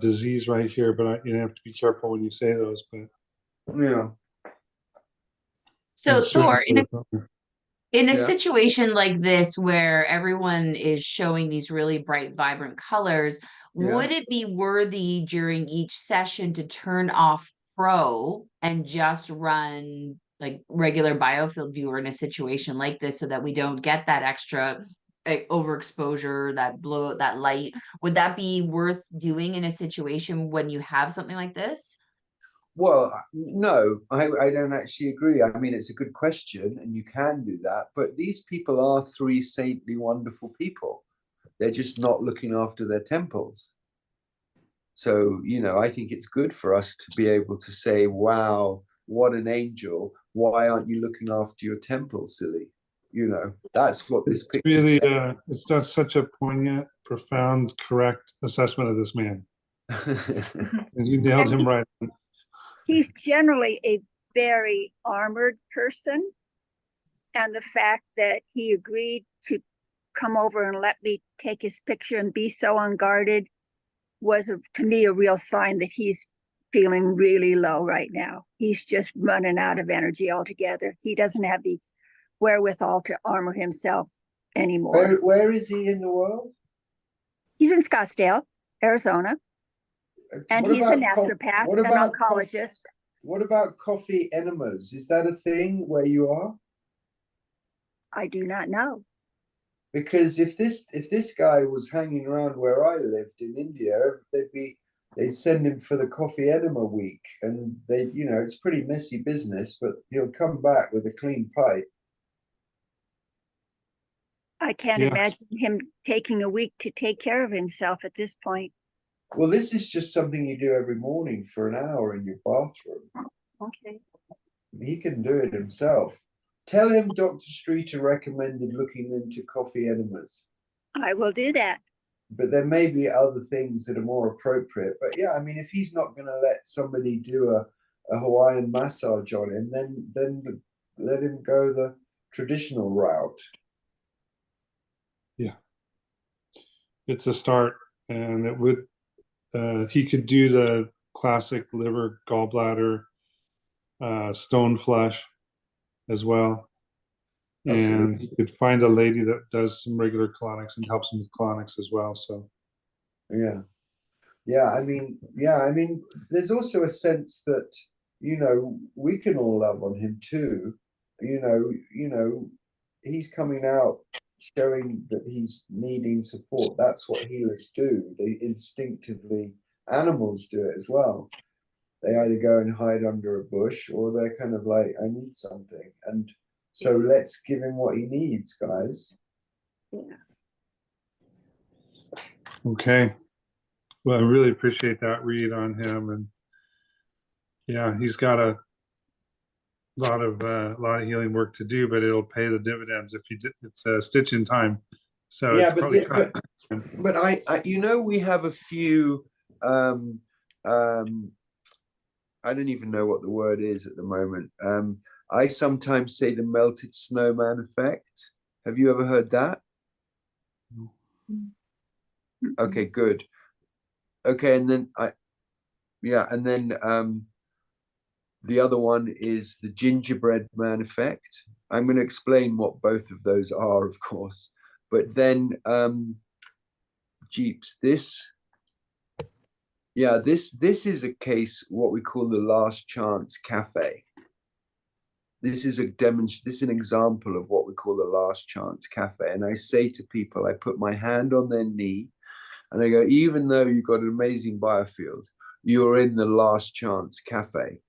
Speaker 4: disease right here, but you have to be careful when you say those. But
Speaker 1: Yeah.
Speaker 2: So Thor, in a
Speaker 1: Yeah.
Speaker 2: situation like this where everyone is showing these really bright, vibrant colors, would it be worthy during each session to turn off Pro and just run like regular Biofield viewer in a situation like this so that we don't get that extra overexposure, that blow, that light? Would that be worth doing in a situation when you have something like this?
Speaker 1: Well, no, I don't actually agree. I mean, it's a good question, and you can do that. But these people are three saintly, wonderful people. They're just not looking after their temples. So, I think it's good for us to be able to say, wow, what an angel. Why aren't you looking after your temple, silly? That's what this picture
Speaker 4: really,
Speaker 1: says.
Speaker 4: it's just such a poignant, profound, correct assessment of this man. And you nailed him right.
Speaker 3: He's generally a very armored person. And the fact that he agreed to come over and let me take his picture and be so unguarded was, to me, a real sign that he's feeling really low right now. He's just running out of energy altogether. He doesn't have the wherewithal to armor himself anymore.
Speaker 1: Where is he in the world?
Speaker 3: He's in Scottsdale, Arizona, and he's a naturopath, an oncologist.
Speaker 1: What about coffee enemas? Is that a thing where you are?
Speaker 3: I do not know.
Speaker 1: Because if this guy was hanging around where I lived in India, they'd send him for the coffee enema week, and it's pretty messy business, but he'll come back with a clean pipe.
Speaker 3: I can't imagine him taking a week to take care of himself at this point.
Speaker 1: Well, this is just something you do every morning for an hour in your bathroom.
Speaker 3: Okay.
Speaker 1: He can do it himself. Tell him Dr. Streeter recommended looking into coffee enemas.
Speaker 3: I will do that.
Speaker 1: But there may be other things that are more appropriate. But yeah, I mean, if he's not going to let somebody do a Hawaiian massage on him, then let him go the traditional route.
Speaker 4: Yeah. It's a start, and it would he could do the classic liver, gallbladder, stone flesh as well.
Speaker 1: Absolutely.
Speaker 4: And he could find a lady that does some regular colonics and helps him with colonics as well. So
Speaker 1: I mean, there's also a sense that we can all love on him too. He's coming out showing that he's needing support. That's what healers do. They instinctively, animals do it as well. They either go and hide under a bush, or they're kind of like, I need something. And so let's give him what he needs, guys.
Speaker 3: Yeah.
Speaker 4: Okay. Well, I really appreciate that read on him. And yeah, he's got a lot of healing work to do, but it'll pay the dividends if he did. It's a stitch in time. So
Speaker 1: yeah,
Speaker 4: it's
Speaker 1: but I we have a few I don't even know what the word is at the moment. I sometimes say the melted snowman effect. Have you ever heard that? Okay, good. Okay, and then the other one is the gingerbread man effect. I'm going to explain what both of those are, of course. But then, Jeeps, this is a case, what we call the last chance cafe. This is an example of what we call the last chance cafe. And I say to people, I put my hand on their knee and I go, even though you've got an amazing biofield, you're in the last chance cafe.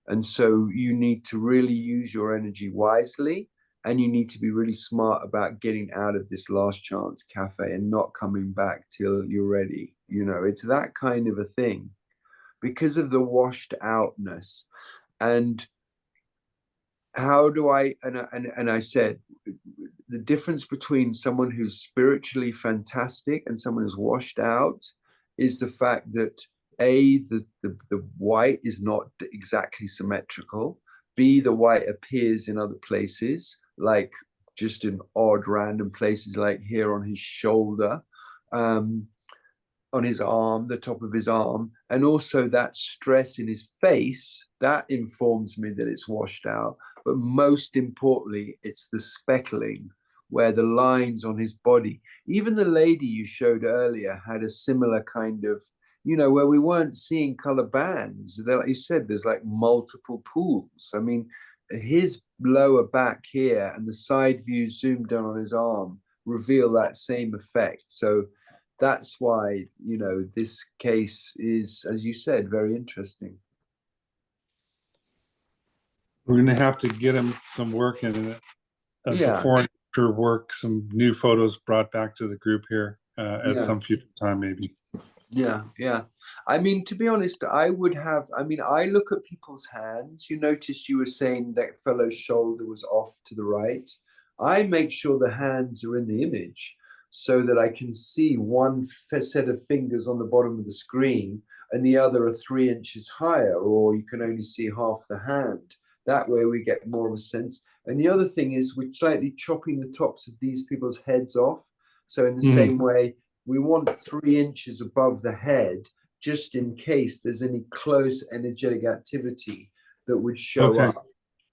Speaker 1: And so you need to really use your energy wisely, and you need to be really smart about getting out of this last chance cafe and not coming back till you're ready. It's that kind of a thing because of the washed outness. And how do I said the difference between someone who's spiritually fantastic and someone who's washed out is the fact that A, the white is not exactly symmetrical. B, the white appears in other places, like just in odd random places, like here on his shoulder, on his arm, the top of his arm. And also that stress in his face, that informs me that it's washed out. But most importantly, it's the speckling, where the lines on his body, even the lady you showed earlier had a similar kind of, where we weren't seeing color bands. Like you said, there's like multiple pools. I mean, his lower back here and the side view zoomed down on his arm reveal that same effect. So that's why, this case is, as you said, very interesting.
Speaker 4: We're going to have to get him some work in it.
Speaker 1: Yeah.
Speaker 4: Before and after work, some new photos brought back to the group here at some future time, maybe.
Speaker 1: Yeah. I mean, to be honest, I look at people's hands. You noticed you were saying that fellow's shoulder was off to the right. I make sure the hands are in the image so that I can see one set of fingers on the bottom of the screen and the other are 3 inches higher, or you can only see half the hand. That way we get more of a sense. And the other thing is we're slightly chopping the tops of these people's heads off. So in the same way, we want 3 inches above the head, just in case there's any close energetic activity that would show up.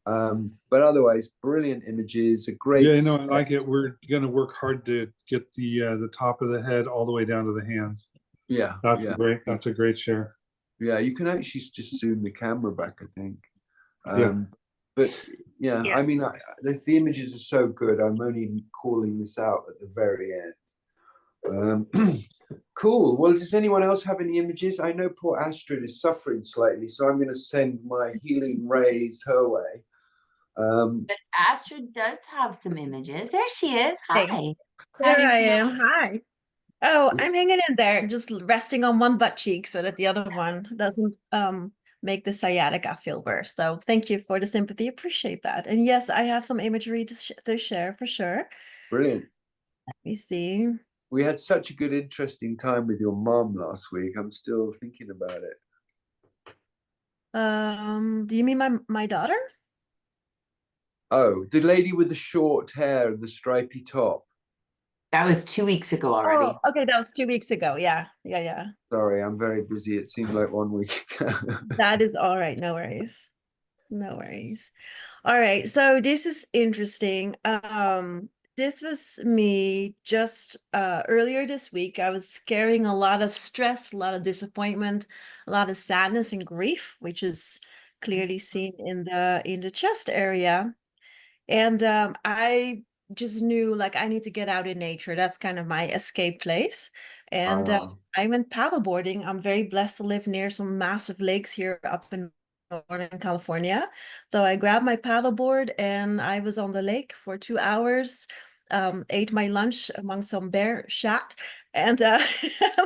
Speaker 1: But otherwise, brilliant images, a great.
Speaker 4: Yeah, I like it. We're going to work hard to get the top of the head all the way down to the hands.
Speaker 1: Yeah,
Speaker 4: That's a great share.
Speaker 1: Yeah, you can actually just zoom the camera back, I think.
Speaker 4: Yeah.
Speaker 1: But yeah, I mean, the images are so good. I'm only calling this out at the very end. Cool. Well, does anyone else have any images? I know poor Astrid is suffering slightly, so I'm going to send my healing rays her way.
Speaker 2: But Astrid does have some images. There she is. Hi.
Speaker 6: There I am. Hi. Oh, I'm hanging in there, just resting on one butt cheek so that the other one doesn't make the sciatica feel worse. So thank you for the sympathy. Appreciate that. And yes, I have some imagery to share for sure.
Speaker 1: Brilliant.
Speaker 6: Let me see.
Speaker 1: We had such a good, interesting time with your mom last week. I'm still thinking about it.
Speaker 6: Do you mean my daughter?
Speaker 1: Oh, the lady with the short hair and the stripy top.
Speaker 2: That was 2 weeks ago already.
Speaker 6: Oh, okay, that was 2 weeks ago. Yeah.
Speaker 1: Sorry, I'm very busy. It seems like 1 week ago.
Speaker 6: That is all right. No worries. All right. So this is interesting. This was me just earlier this week. I was carrying a lot of stress, a lot of disappointment, a lot of sadness and grief, which is clearly seen in the chest area. And I just knew like I need to get out in nature. That's kind of my escape place. And I went paddleboarding. I'm very blessed to live near some massive lakes here up in Northern California. So I grabbed my paddleboard and I was on the lake for 2 hours, ate my lunch among some bear chat, and I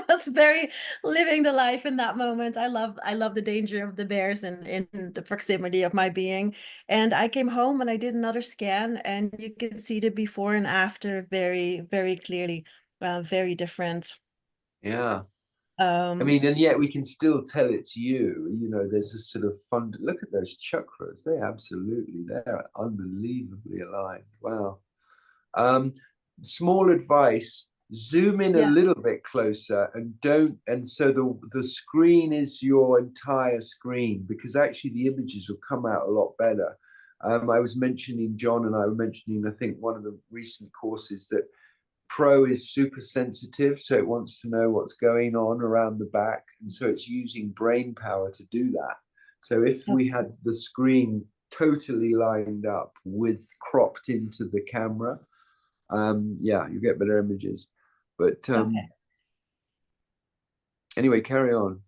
Speaker 6: was very living the life in that moment. I love the danger of the bears and in the proximity of my being. And I came home and I did another scan, and you can see the before and after very, very clearly, very different.
Speaker 1: Yeah. I mean, and yet we can still tell it's you. There's this sort of fun. Look at those chakras. They're unbelievably aligned. Wow. Small advice: zoom in a little bit closer and so the screen is your entire screen, because actually the images will come out a lot better. I was mentioning, John and I were mentioning, I think one of the recent courses, that Pro is super sensitive, so it wants to know what's going on around the back, and so it's using brain power to do that. So if we had the screen totally lined up with cropped into the camera, you get better images. But anyway, carry on.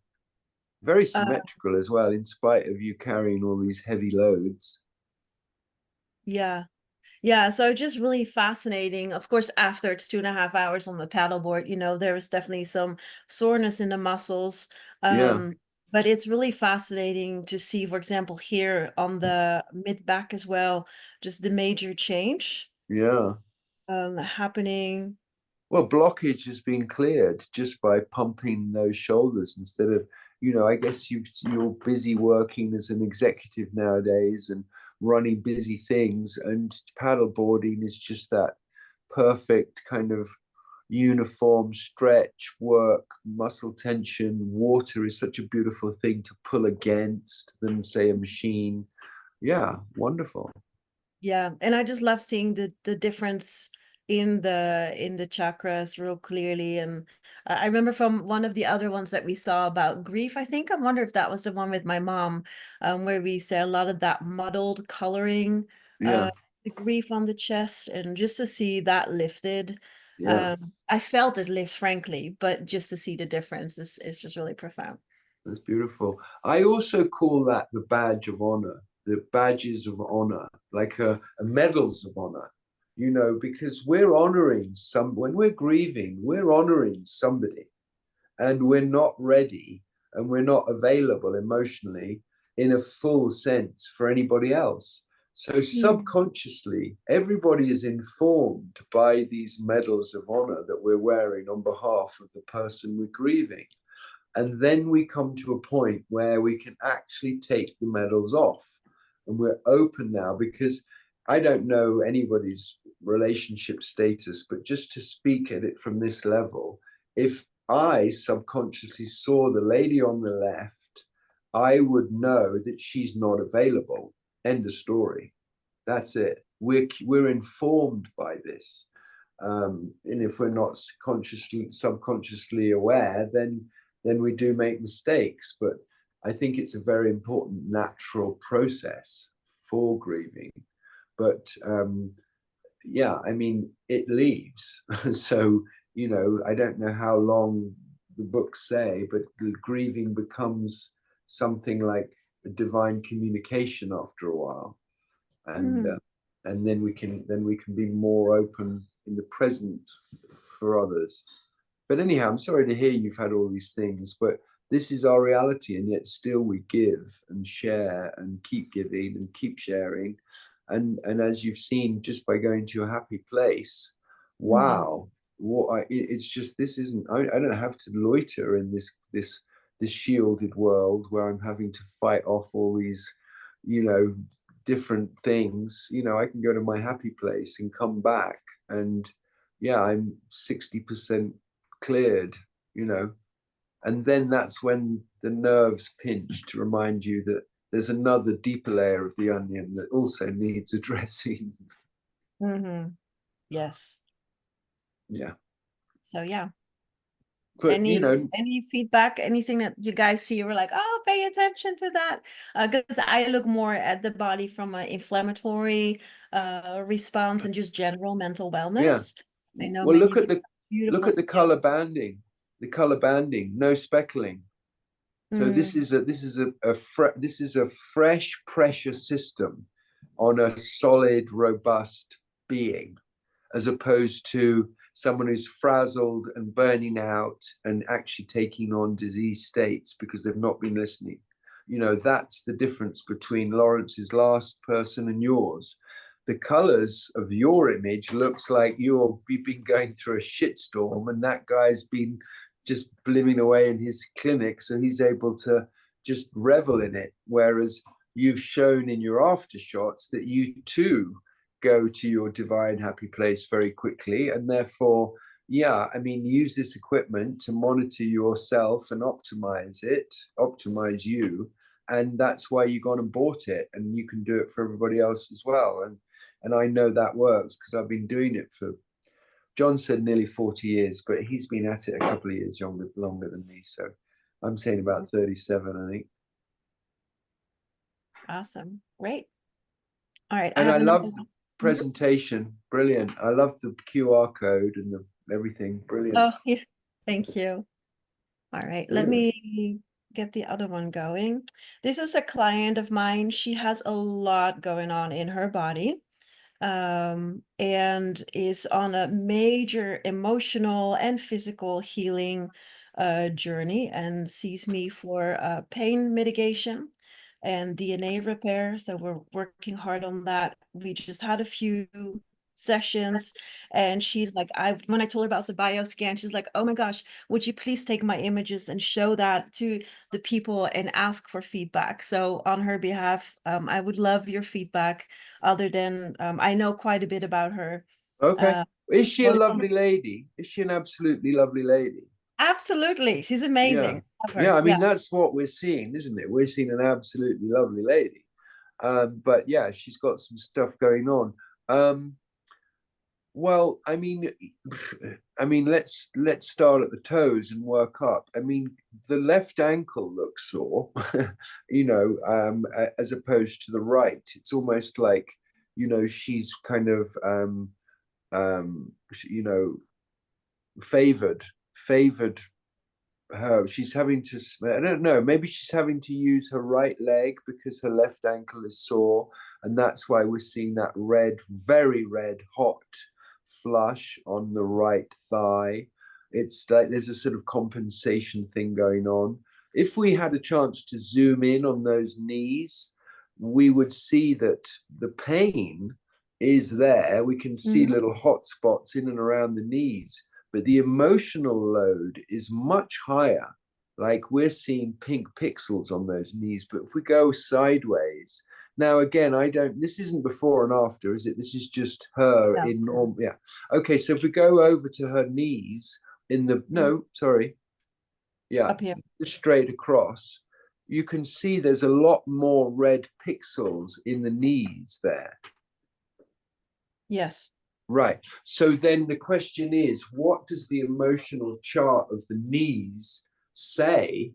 Speaker 1: Very symmetrical as well, in spite of you carrying all these heavy loads.
Speaker 6: Yeah, so just really fascinating. Of course, after it's 2.5 hours on the paddleboard, there was definitely some soreness in the muscles. But it's really fascinating to see, for example, here on the mid back as well, just the major change happening.
Speaker 1: Well, blockage has been cleared just by pumping those shoulders instead of, you know, I guess you're busy working as an executive nowadays and running busy things, and paddleboarding is just that perfect kind of uniform stretch work, muscle tension. Water is such a beautiful thing to pull against than say a machine. Yeah, wonderful.
Speaker 6: Yeah, and I just love seeing the difference in the chakras real clearly. And I remember from one of the other ones that we saw about grief, I think, I wonder if that was the one with my mom, where we saw a lot of that muddled coloring,
Speaker 1: Yeah,
Speaker 6: the grief on the chest, and just to see that lifted.
Speaker 1: yeah,
Speaker 6: I felt it lift, frankly, but just to see the difference is just really profound.
Speaker 1: that's beautiful. I also call that the badge of honor, the badges of honor, like a medals of honor, you know, because we're honoring when we're grieving, we're honoring somebody, and we're not ready and we're not available emotionally in a full sense for anybody else. So subconsciously, everybody is informed by these medals of honor that we're wearing on behalf of the person we're grieving. And then we come to a point where we can actually take the medals off. And we're open now, because I don't know anybody's relationship status, but just to speak at it from this level, if I subconsciously saw the lady on the left, I would know that she's not available. End of story. That's it. We're informed by this. And if we're not subconsciously aware, then we do make mistakes. But I think it's a very important natural process for grieving. But yeah, I mean, it leaves. So, you know, I don't know how long the books say, but grieving becomes something like a divine communication after a while. And then we can be more open in the present for others. But anyhow, I'm sorry to hear you've had all these things, but this is our reality, and yet still we give and share and keep giving and keep sharing. And as you've seen, just by going to a happy place, wow, it's just, this isn't, I don't have to loiter in this shielded world where I'm having to fight off all these, you know, different things. You know, I can go to my happy place and come back, and yeah, I'm 60% cleared, you know. And then that's when the nerves pinch to remind you that there's another deeper layer of the onion that also needs addressing.
Speaker 6: Yes.
Speaker 1: Yeah.
Speaker 6: So yeah.
Speaker 1: But you know,
Speaker 6: Any feedback, anything that you guys see, we're like, oh, pay attention to that, because I look more at the body from an inflammatory response and just general mental
Speaker 1: yeah.
Speaker 6: wellness. I know
Speaker 1: Well,
Speaker 6: many
Speaker 1: look at
Speaker 6: people have beautiful
Speaker 1: the color
Speaker 6: skills.
Speaker 1: banding. The color banding, no speckling. So this is a fresh pressure system on a solid, robust being, as opposed to someone who's frazzled and burning out and actually taking on disease states because they've not been listening. You know, that's the difference between Lawrence's last person and yours. The colors of your image looks like you've been going through a shitstorm, and that guy's been just living away in his clinic, so he's able to just revel in it. Whereas you've shown in your after shots that you too go to your divine happy place very quickly, and therefore, yeah, I mean, use this equipment to monitor yourself and optimize you. And that's why you gone and bought it, and you can do it for everybody else as well. And I know that works because I've been doing it for, John said nearly 40 years, but he's been at it a couple of years longer than me. So I'm saying about 37, I think.
Speaker 6: Awesome. Great. All right.
Speaker 1: And I love
Speaker 6: another
Speaker 1: the presentation. Brilliant. I love the QR code and everything. Brilliant.
Speaker 6: Oh, yeah. Thank you. All right. Let
Speaker 1: Brilliant.
Speaker 6: me get the other one going. This is a client of mine. She has a lot going on in her body, and is on a major emotional and physical healing journey, and sees me for pain mitigation and DNA repair. So we're working hard on that. We just had a few sessions. And she's like, when I told her about the bioscan, she's like, oh my gosh, would you please take my images and show that to the people and ask for feedback? So on her behalf, I would love your feedback, other than I know quite a bit about her.
Speaker 1: Okay. Is she a
Speaker 6: Well,
Speaker 1: lovely lady? Is she an absolutely lovely lady?
Speaker 6: absolutely. She's
Speaker 1: Yeah.
Speaker 6: amazing. Love her.
Speaker 1: Yeah, I mean, that's what we're seeing, isn't it? We're seeing an absolutely lovely lady. But yeah, she's got some stuff going on. Well, I mean, let's start at the toes and work up. I mean, the left ankle looks sore, as opposed to the right. It's almost like, she's kind of, favored her. She's having to, I don't know, maybe she's having to use her right leg because her left ankle is sore. And that's why we're seeing that red, very red, hot flush on the right thigh. It's like there's a sort of compensation thing going on. If we had a chance to zoom in on those knees, we would see that the pain is there. We can see little hot spots in and around the knees, but the emotional load is much higher. Like we're seeing pink pixels on those knees. But if we go sideways, now again, this isn't before and after, is it? This is just her in normal. Yeah. Okay, so if we go over to her knees
Speaker 6: Up here.
Speaker 1: straight across, you can see there's a lot more red pixels in the knees there.
Speaker 6: Yes.
Speaker 1: Right. So then the question is, what does the emotional chart of the knees say?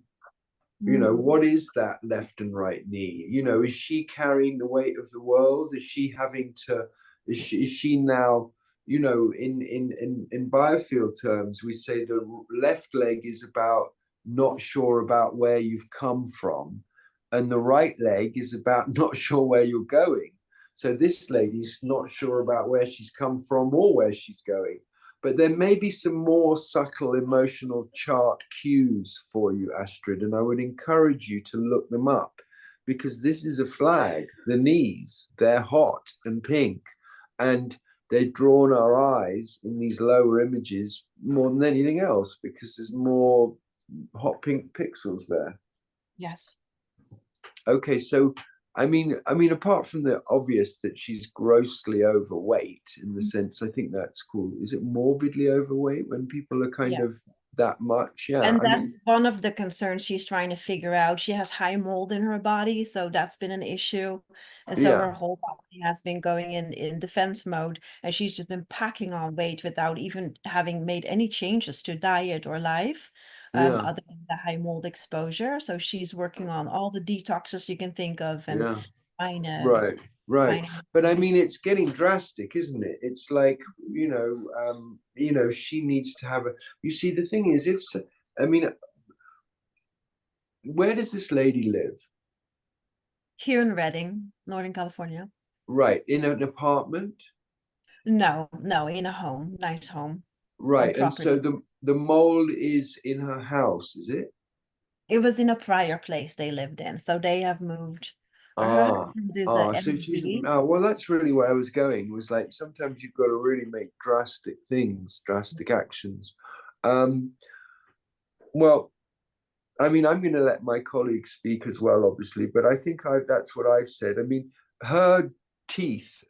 Speaker 1: What is that left and right knee? Is she carrying the weight of the world? Is she now, in Biofield terms, we say the left leg is about not sure about where you've come from, and the right leg is about not sure where you're going. So this lady's not sure about where she's come from or where she's going. But there may be some more subtle emotional chart cues for you, Astrid, and I would encourage you to look them up, because this is a flag. The knees, they're hot and pink, and they've drawn our eyes in these lower images more than anything else, because there's more hot pink pixels there.
Speaker 6: Yes.
Speaker 1: Okay, so I mean, apart from the obvious that she's grossly overweight, in the sense, I think that's called, is it morbidly overweight when people are kind of that much? Yeah.
Speaker 6: And that's one of the concerns she's trying to figure out. She has high mold in her body, so that's been an issue. And so her whole body has been going in defense mode, and she's just been packing on weight without even having made any changes to diet or life. Other than the high mold exposure. So she's working on all the detoxes you can think of, and
Speaker 1: right. But I mean, it's getting drastic, isn't it? It's like, she needs to have you see, the thing is, where does this lady live?
Speaker 6: Here in Redding, Northern California.
Speaker 1: Right. In an apartment?
Speaker 6: No, in a home, nice home.
Speaker 1: Right. And so the mold is in her house, is it?
Speaker 6: It was in a prior place they lived in, so they have moved.
Speaker 1: Well, that's really where I was going, was like, sometimes you've got to really make drastic actions. Well, I mean, I'm going to let my colleagues speak as well, obviously, but I think that's what I've said. I mean, her teeth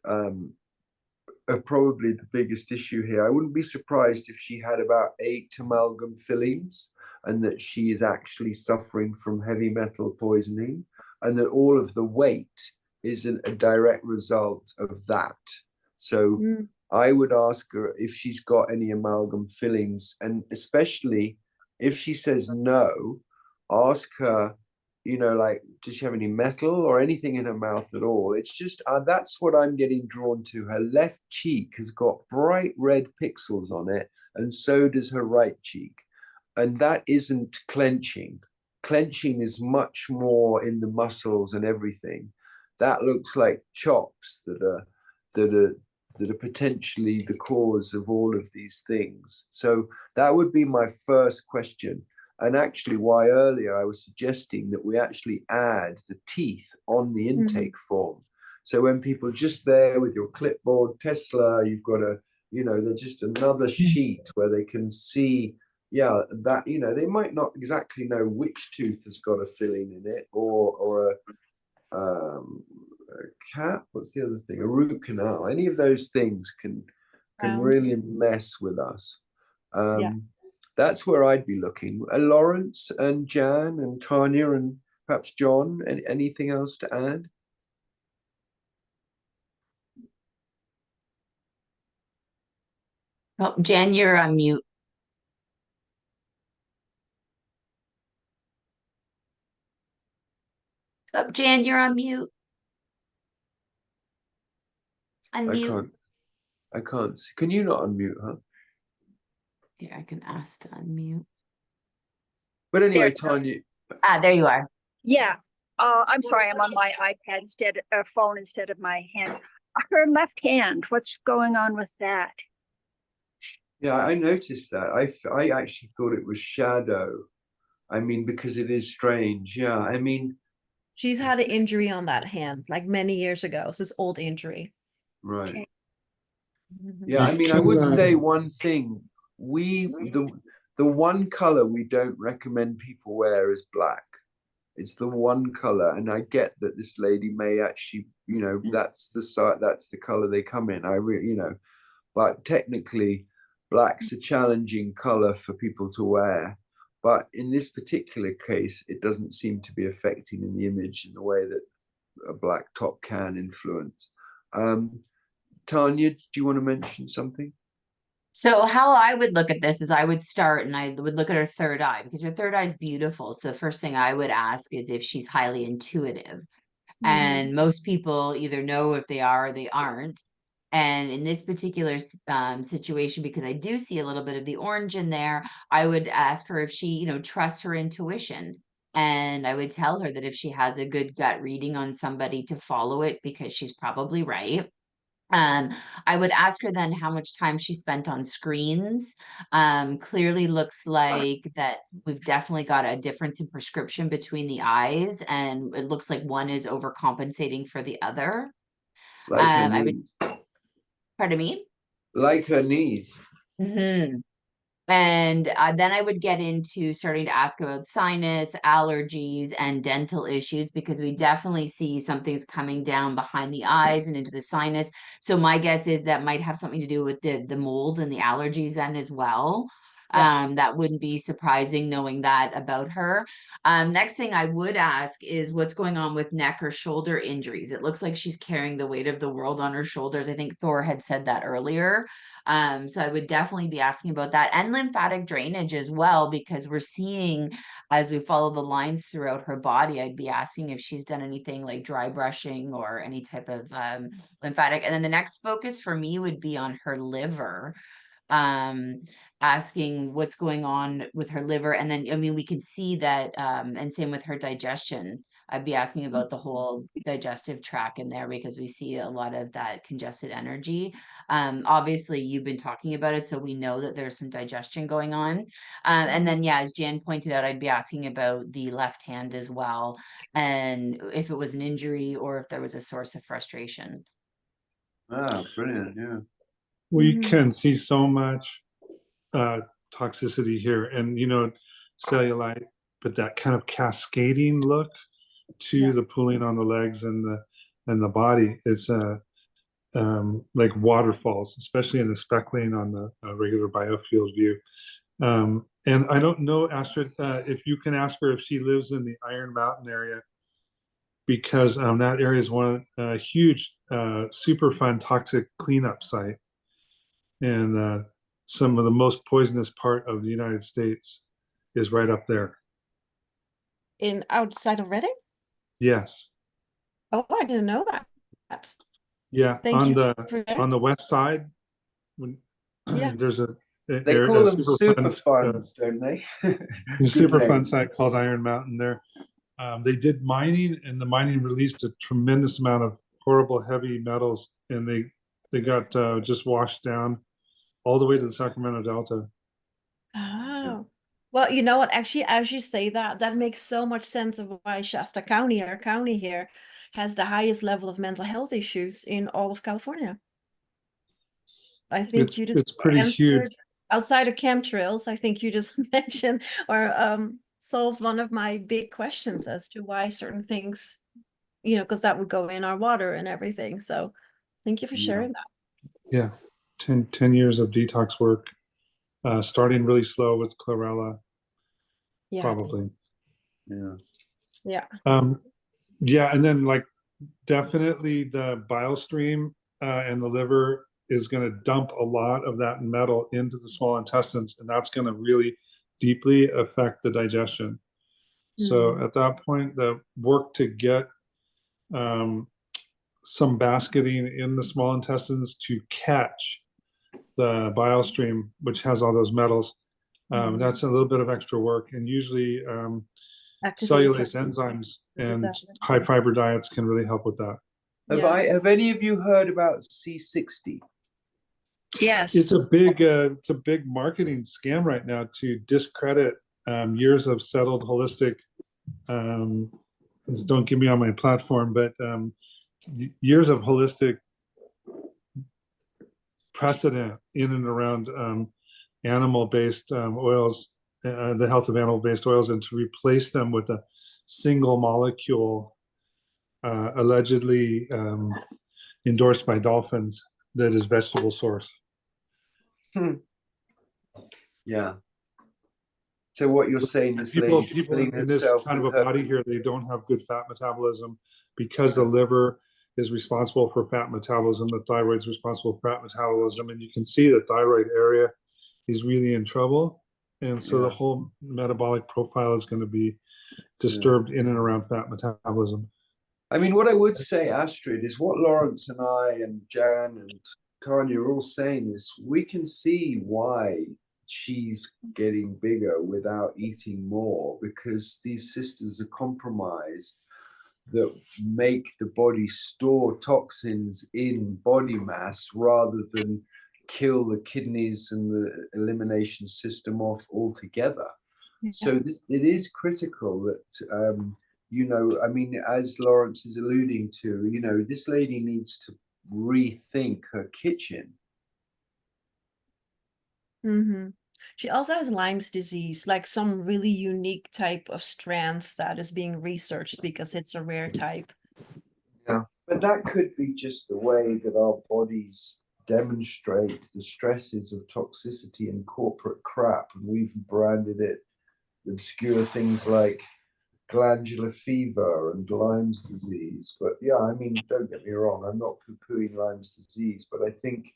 Speaker 1: are probably the biggest issue here. I wouldn't be surprised if she had about 8 amalgam fillings, and that she is actually suffering from heavy metal poisoning, and that all of the weight is a direct result of that. So I would ask her if she's got any amalgam fillings, and especially if she says no, ask her, like, does she have any metal or anything in her mouth at all? It's just, that's what I'm getting drawn to. Her left cheek has got bright red pixels on it, and so does her right cheek. And that isn't clenching. Clenching is much more in the muscles and everything. That looks like chops that are potentially the cause of all of these things. So that would be my first question. And actually, why earlier I was suggesting that we actually add the teeth on the intake form, So when people are just there with your clipboard, Tesla, you've got a, they're just another sheet where they can see, that, they might not exactly know which tooth has got a filling in it, or a cap, what's the other thing? A root canal. Any of those things can really mess with us. That's where I'd be looking. Lawrence and Jan and Tania and perhaps John. Anything else to add?
Speaker 2: Oh, Jen, you're on mute. Oh, Jan, you're on mute. Unmute.
Speaker 1: I can't see. Can you not unmute her?
Speaker 2: Here, I can ask to unmute.
Speaker 1: But anyway, Tania.
Speaker 2: There you are.
Speaker 3: Yeah. I'm sorry, I'm on my iPad phone instead of my hand. Her left hand, what's going on with that?
Speaker 1: Yeah, I noticed that. I actually thought it was shadow. I mean, because it is strange. Yeah, I mean,
Speaker 6: she's had an injury on that hand like many years ago. It's this old injury.
Speaker 1: Right.
Speaker 3: Okay.
Speaker 1: Yeah, I mean, I would say one thing. The one color we don't recommend people wear is black. It's the one color, and I get that this lady may actually, that's the color they come in. But technically, black's a challenging color for people to wear. But in this particular case, it doesn't seem to be affecting in the image in the way that a black top can influence. Tania, do you want to mention something?
Speaker 2: So how I would look at this is I would start and I would look at her third eye, because her third eye is beautiful. So the first thing I would ask is if she's highly intuitive. And most people either know if they are or they aren't. And in this particular situation, because I do see a little bit of the orange in there, I would ask her if she, trusts her intuition. And I would tell her that if she has a good gut reading on somebody, to follow it, because she's probably right. I would ask her then how much time she spent on screens. Clearly looks like that we've definitely got a difference in prescription between the eyes, and it looks like one is overcompensating for the other.
Speaker 1: Like her
Speaker 2: I would,
Speaker 1: knees.
Speaker 2: pardon me?
Speaker 1: Like her knees.
Speaker 2: Mm-hmm. And then I would get into starting to ask about sinus, allergies, and dental issues, because we definitely see something's coming down behind the eyes and into the sinus. So my guess is that might have something to do with the mold and the allergies then as well.
Speaker 6: Yes.
Speaker 2: That wouldn't be surprising knowing that about her. Next thing I would ask is what's going on with neck or shoulder injuries. It looks like she's carrying the weight of the world on her shoulders. I think Thor had said that earlier. So I would definitely be asking about that, and lymphatic drainage as well, because we're seeing, as we follow the lines throughout her body, I'd be asking if she's done anything like dry brushing or any type of lymphatic. And then the next focus for me would be on her liver, asking what's going on with her liver. And then, I mean, we can see that, and same with her digestion. I'd be asking about the whole digestive tract in there, because we see a lot of that congested energy. Obviously you've been talking about it, so we know that there's some digestion going on. And then, yeah, as Jan pointed out, I'd be asking about the left hand as well, and if it was an injury or if there was a source of frustration.
Speaker 1: Ah, brilliant. Yeah.
Speaker 4: We can see so much toxicity here, and cellulite, but that kind of cascading look to the pooling on the legs and the body is like waterfalls, especially in the speckling on the regular Biofield view. And I don't know, Astrid, if you can ask her if she lives in the Iron Mountain area, because that area is one huge, super fun toxic cleanup site, and some of the most poisonous part of the United States is right up there.
Speaker 6: In outside of Reading?
Speaker 4: Yes.
Speaker 6: Oh, I didn't know that.
Speaker 4: Yeah,
Speaker 6: Thank
Speaker 4: on
Speaker 6: you
Speaker 4: the west side, when there's
Speaker 1: They call them super funds, don't they?
Speaker 4: super fun site called Iron Mountain there. They did mining, and the mining released a tremendous amount of horrible heavy metals, and they got just washed down all the way to the Sacramento Delta.
Speaker 6: Oh. Well, you know what? Actually, as you say that, that makes so much sense of why Shasta County, our county here, has the highest level of mental health issues in all of California. I think you just
Speaker 4: It's pretty huge.
Speaker 6: answered outside of chemtrails. I think you just mentioned or solved one of my big questions as to why certain things, you know, because that would go in our water and everything. So thank you for sharing that.
Speaker 4: Yeah, 10 years of detox work, starting really slow with chlorella,
Speaker 6: Yeah.
Speaker 4: probably.
Speaker 1: Yeah.
Speaker 6: Yeah.
Speaker 4: Yeah, and then like definitely the bile stream and the liver is going to dump a lot of that metal into the small intestines, and that's going to really deeply affect the digestion. So at that point, the work to get some basketing in the small intestines to catch the bile stream, which has all those metals, that's a little bit of extra work. And usually cellulase enzymes and high fiber diets can really help with that.
Speaker 1: Have any of you heard about C60?
Speaker 3: Yes.
Speaker 4: It's a big marketing scam right now to discredit years of settled holistic. Don't get me on my platform, but years of holistic precedent in and around animal-based oils, the health of animal-based oils, and to replace them with a single molecule allegedly endorsed by dolphins that is vegetable source.
Speaker 1: Yeah. So what you're saying is
Speaker 4: people
Speaker 1: killing
Speaker 4: in this
Speaker 1: herself
Speaker 4: kind of a
Speaker 1: with her-
Speaker 4: body here, they don't have good fat metabolism because the liver is responsible for fat metabolism, the thyroid is responsible for fat metabolism, and you can see the thyroid area is really in trouble. And so the whole metabolic profile is going to be disturbed in and around fat metabolism.
Speaker 1: I mean, what I would say, Astrid, is what Lawrence and I and Jan and Tania are all saying is we can see why she's getting bigger without eating more, because these systems are compromised that make the body store toxins in body mass rather than kill the kidneys and the elimination system off altogether. So it is critical that you know, I mean, as Lawrence is alluding to, you know, this lady needs to rethink her kitchen.
Speaker 6: She also has Lyme's disease, like some really unique type of strands that is being researched because it's a rare type.
Speaker 1: Yeah, but that could be just the way that our bodies demonstrate the stresses of toxicity and corporate crap, and we've branded it obscure things like glandular fever and Lyme's disease. But yeah, I mean, don't get me wrong, I'm not poo-pooing Lyme's disease, but I think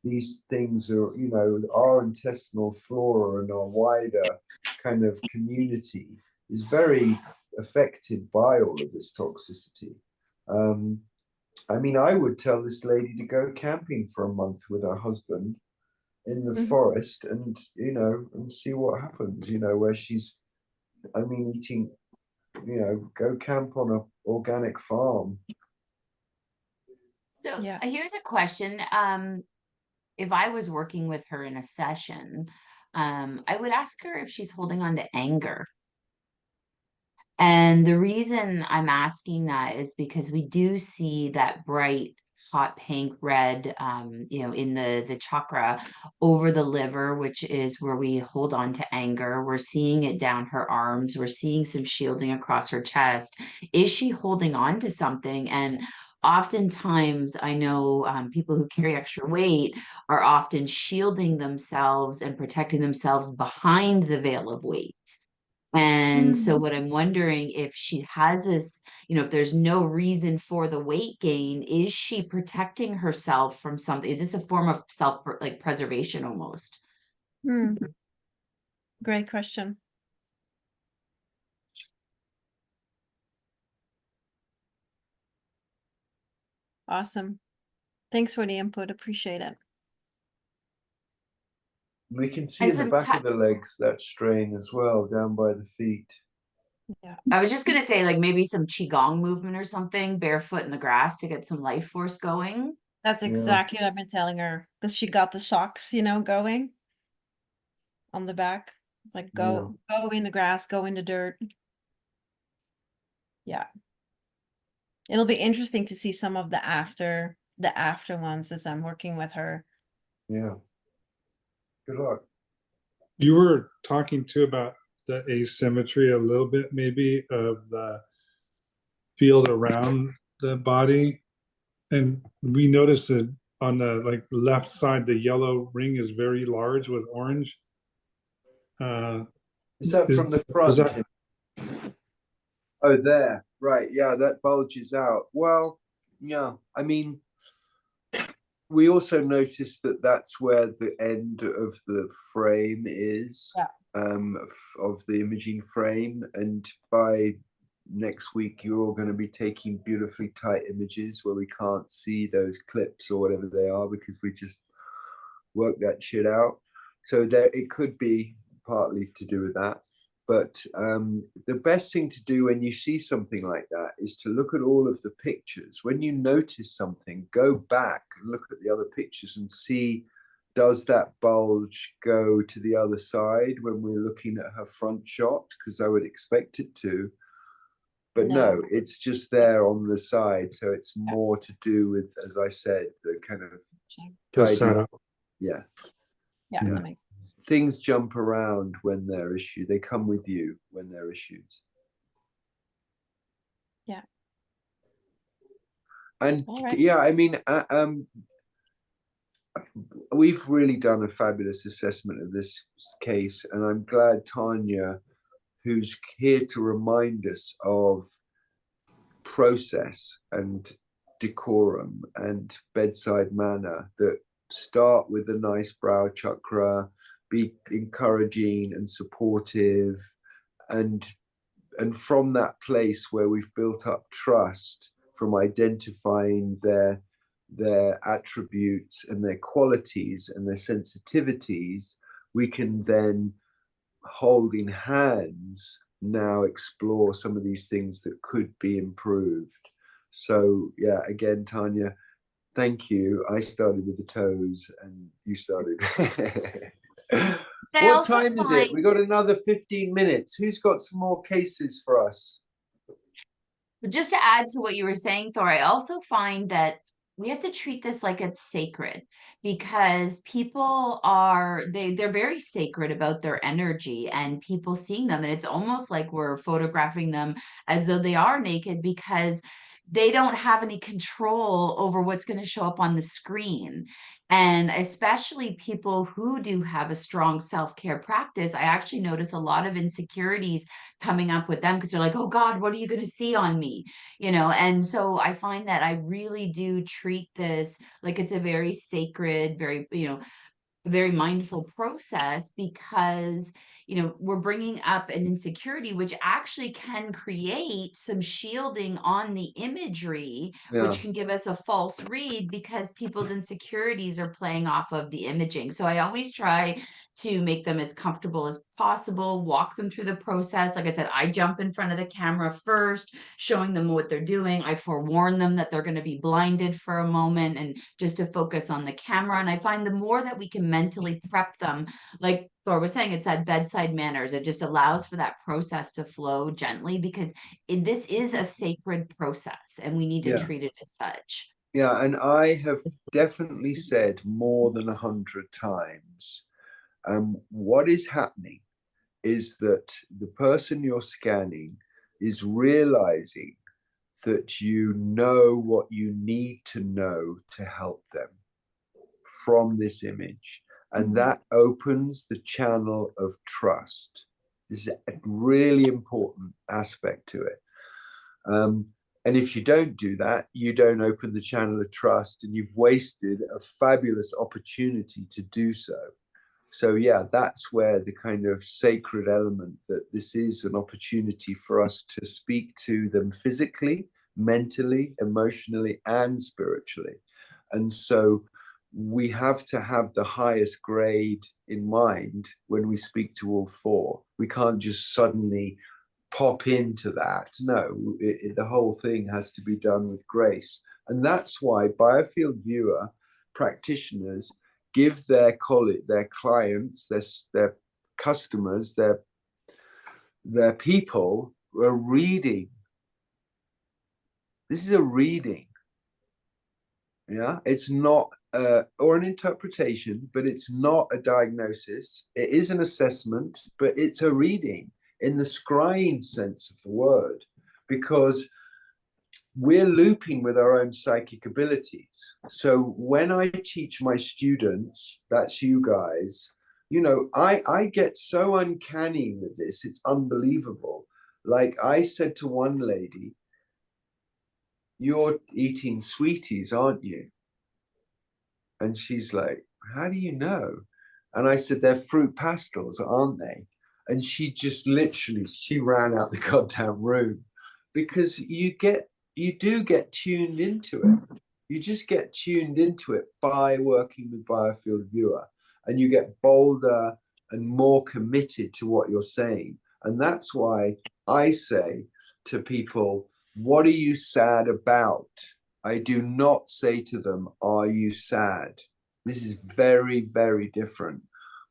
Speaker 1: these things are, you know, our intestinal flora and our wider kind of community is very affected by all of this toxicity. I mean, I would tell this lady to go camping for a month with her husband in the forest and, you know, and see what happens, you know, where she's, I mean, eating, you know, go camp on an organic farm.
Speaker 2: So here's a question. If I was working with her in a session, I would ask her if she's holding on to anger. And the reason I'm asking that is because we do see that bright, hot pink red, you know, in the chakra over the liver, which is where we hold on to anger. We're seeing it down her arms. We're seeing some shielding across her chest. Is she holding on to something? And oftentimes, I know people who carry extra weight are often shielding themselves and protecting themselves behind the veil of weight. And so what I'm wondering, if she has this, you know, if there's no reason for the weight gain, is she protecting herself from something? Is this a form of self like preservation almost?
Speaker 6: Great question. Awesome. Thanks for the input. Appreciate it.
Speaker 1: We can see in the back of the legs that strain as well, down by the feet.
Speaker 6: Yeah.
Speaker 2: I was just going to say, like, maybe some Qigong movement or something, barefoot in the grass to get some life force going.
Speaker 6: That's exactly what I've been telling her, because she got the socks, you know, going on the back. It's like go in the grass, go in the dirt. Yeah. It'll be interesting to see some of the after ones as I'm working with her.
Speaker 1: Yeah. Good luck.
Speaker 4: You were talking too about the asymmetry a little bit, maybe, of the field around the body. And we noticed that on the like left side, the yellow ring is very large with orange.
Speaker 1: Is that from the front?
Speaker 4: That...
Speaker 1: Oh, there. Right. Yeah, that bulges out. Well, yeah. I mean, we also noticed that that's where the end of the frame is, of the imaging frame. And by next week, you're all going to be taking beautifully tight images where we can't see those clips or whatever they are, because we just worked that shit out. So there, it could be partly to do with that. But the best thing to do when you see something like that is to look at all of the pictures. When you notice something, go back and look at the other pictures and see, does that bulge go to the other side when we're looking at her front shot? Because I would expect it to. But no, it's just there on the side. So it's more to do with, as I said, the kind of
Speaker 4: setup.
Speaker 6: Yeah, that makes sense.
Speaker 1: Things jump around when they're issued. They come with you when they're issues.
Speaker 6: Yeah.
Speaker 1: And yeah, I mean, we've really done a fabulous assessment of this case, and I'm glad Tania, who's here to remind us of process and decorum and bedside manner, that start with a nice brow chakra, be encouraging and supportive, and from that place where we've built up trust from identifying their attributes and their qualities and their sensitivities, we can then, holding hands, now explore some of these things that could be improved. So yeah, again, Tania, thank you. I started with the toes and you started. What time is it? We got another 15 minutes. Who's got some more cases for us?
Speaker 2: Just to add to what you were saying, Thor, I also find that we have to treat this like it's sacred, because people they're very sacred about their energy and people seeing them, and it's almost like we're photographing them as though they are naked, because they don't have any control over what's going to show up on the screen. And especially people who do have a strong self-care practice, I actually notice a lot of insecurities coming up with them, because they're like, oh God, what are you going to see on me? And so I find that I really do treat this like it's a very sacred, very, very mindful process, because we're bringing up an insecurity which actually can create some shielding on the imagery, which can give us a false read, because people's insecurities are playing off of the imaging. So I always try to make them as comfortable as possible, walk them through the process. Like I said, I jump in front of the camera first, showing them what they're doing. I forewarn them that they're going to be blinded for a moment and just to focus on the camera. And I find the more that we can mentally prep them, like Thor was saying, it's that bedside manners. It just allows for that process to flow gently, because this is a sacred process and we need to treat it as such.
Speaker 1: Yeah, and I have definitely said more than 100 times, what is happening is that the person you're scanning is realizing that you know what you need to know to help them from this image. And that opens the channel of trust. This is a really important aspect to it. And if you don't do that, you don't open the channel of trust, and you've wasted a fabulous opportunity to do so. So yeah, that's where the kind of sacred element, that this is an opportunity for us to speak to them physically, mentally, emotionally, and spiritually. And so we have to have the highest grade in mind when we speak to all four. We can't just suddenly pop into that. No, the whole thing has to be done with grace. And that's why Biofield viewer practitioners give their clients, their customers, their people are reading. This is a reading. Yeah, it's not or an interpretation, but it's not a diagnosis. It is an assessment, but it's a reading in the scrying sense of the word, because we're looping with our own psychic abilities. So when I teach my students, that's you guys, you know, I get so uncanny with this. It's unbelievable. Like I said to one lady, "You're eating sweeties, aren't you?" And she's like, "How do you know?" And I said, "They're fruit pastels, aren't they?" And she just literally, she ran out the goddamn room, because you do get tuned into it. You just get tuned into it by working with Biofield Viewer, and you get bolder and more committed to what you're saying. And that's why I say to people, "What are you sad about?" I do not say to them, "Are you sad?" This is very, very different.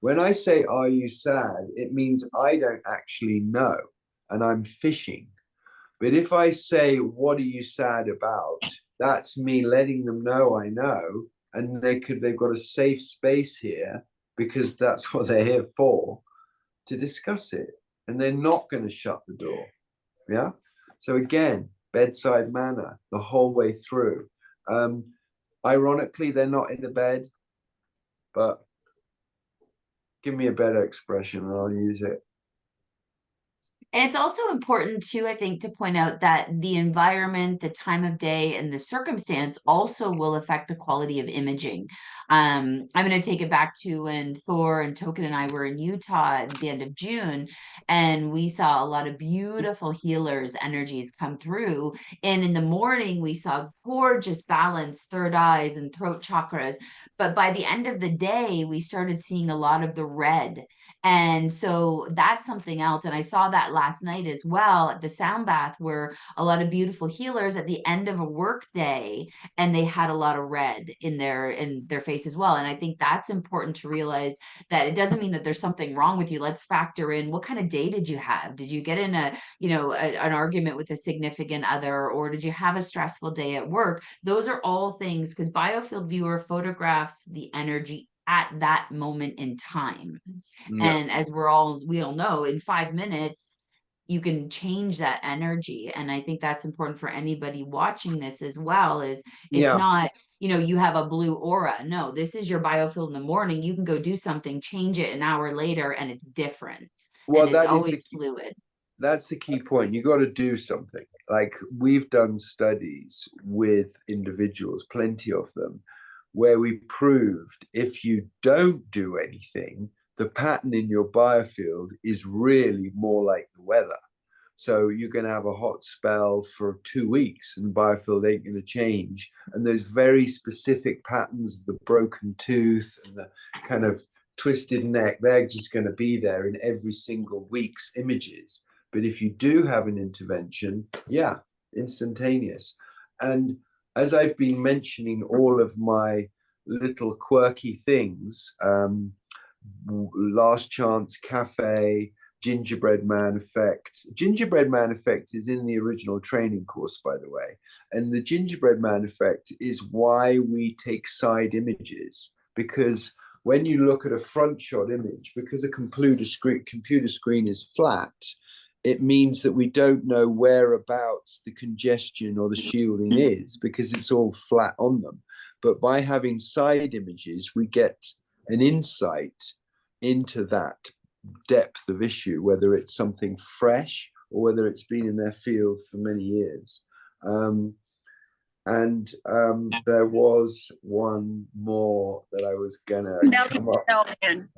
Speaker 1: When I say, "Are you sad?" it means I don't actually know and I'm fishing. But if I say, "What are you sad about?" that's me letting them know I know, and they've got a safe space here, because that's what they're here for, to discuss it. And they're not going to shut the door. Yeah. So again, bedside manner the whole way through. Ironically, they're not in the bed, but give me a better expression and I'll use it.
Speaker 2: And it's also important too, I think, to point out that the environment, the time of day, and the circumstance also will affect the quality of imaging. I'm going to take it back to when Thor and Token and I were in Utah at the end of June, and we saw a lot of beautiful healers' energies come through. And in the morning, we saw gorgeous balanced third eyes and throat chakras. But by the end of the day, we started seeing a lot of the red. And so that's something else. And I saw that last night as well at the sound bath, where a lot of beautiful healers at the end of a work day, and they had a lot of red in their face as well. And I think that's important to realize, that it doesn't mean that there's something wrong with you. Let's factor in, what kind of day did you have? Did you get in an argument with a significant other, or did you have a stressful day at work? Those are all things, because Biofield Viewer photographs the energy at that moment in time.
Speaker 1: Yeah.
Speaker 2: And as we all know, in 5 minutes, you can change that energy. And I think that's important for anybody watching this as well, is it's not, you have a blue aura. No, this is your biofield in the morning. You can go do something, change it an hour later, and it's different.
Speaker 1: Well,
Speaker 2: and it's always fluid.
Speaker 1: That's the key point. You got to do something. Like, we've done studies with individuals, plenty of them, where we proved if you don't do anything, the pattern in your biofield is really more like the weather. So you're going to have a hot spell for 2 weeks and the biofield ain't going to change. And there's very specific patterns of the broken tooth and the kind of twisted neck. They're just going to be there in every single week's images. But if you do have an intervention, yeah, instantaneous. And as I've been mentioning all of my little quirky things, Last Chance Cafe, Gingerbread Man Effect. Gingerbread Man Effect is in the original training course, by the way. And the Gingerbread Man Effect is why we take side images, because when you look at a front shot image, because a computer screen is flat, it means that we don't know whereabouts the congestion or the shielding is, because it's all flat on them. But by having side images, we get an insight into that depth of issue, whether it's something fresh or whether it's been in their field for many years. There was one more that I was gonna
Speaker 3: melted snowman.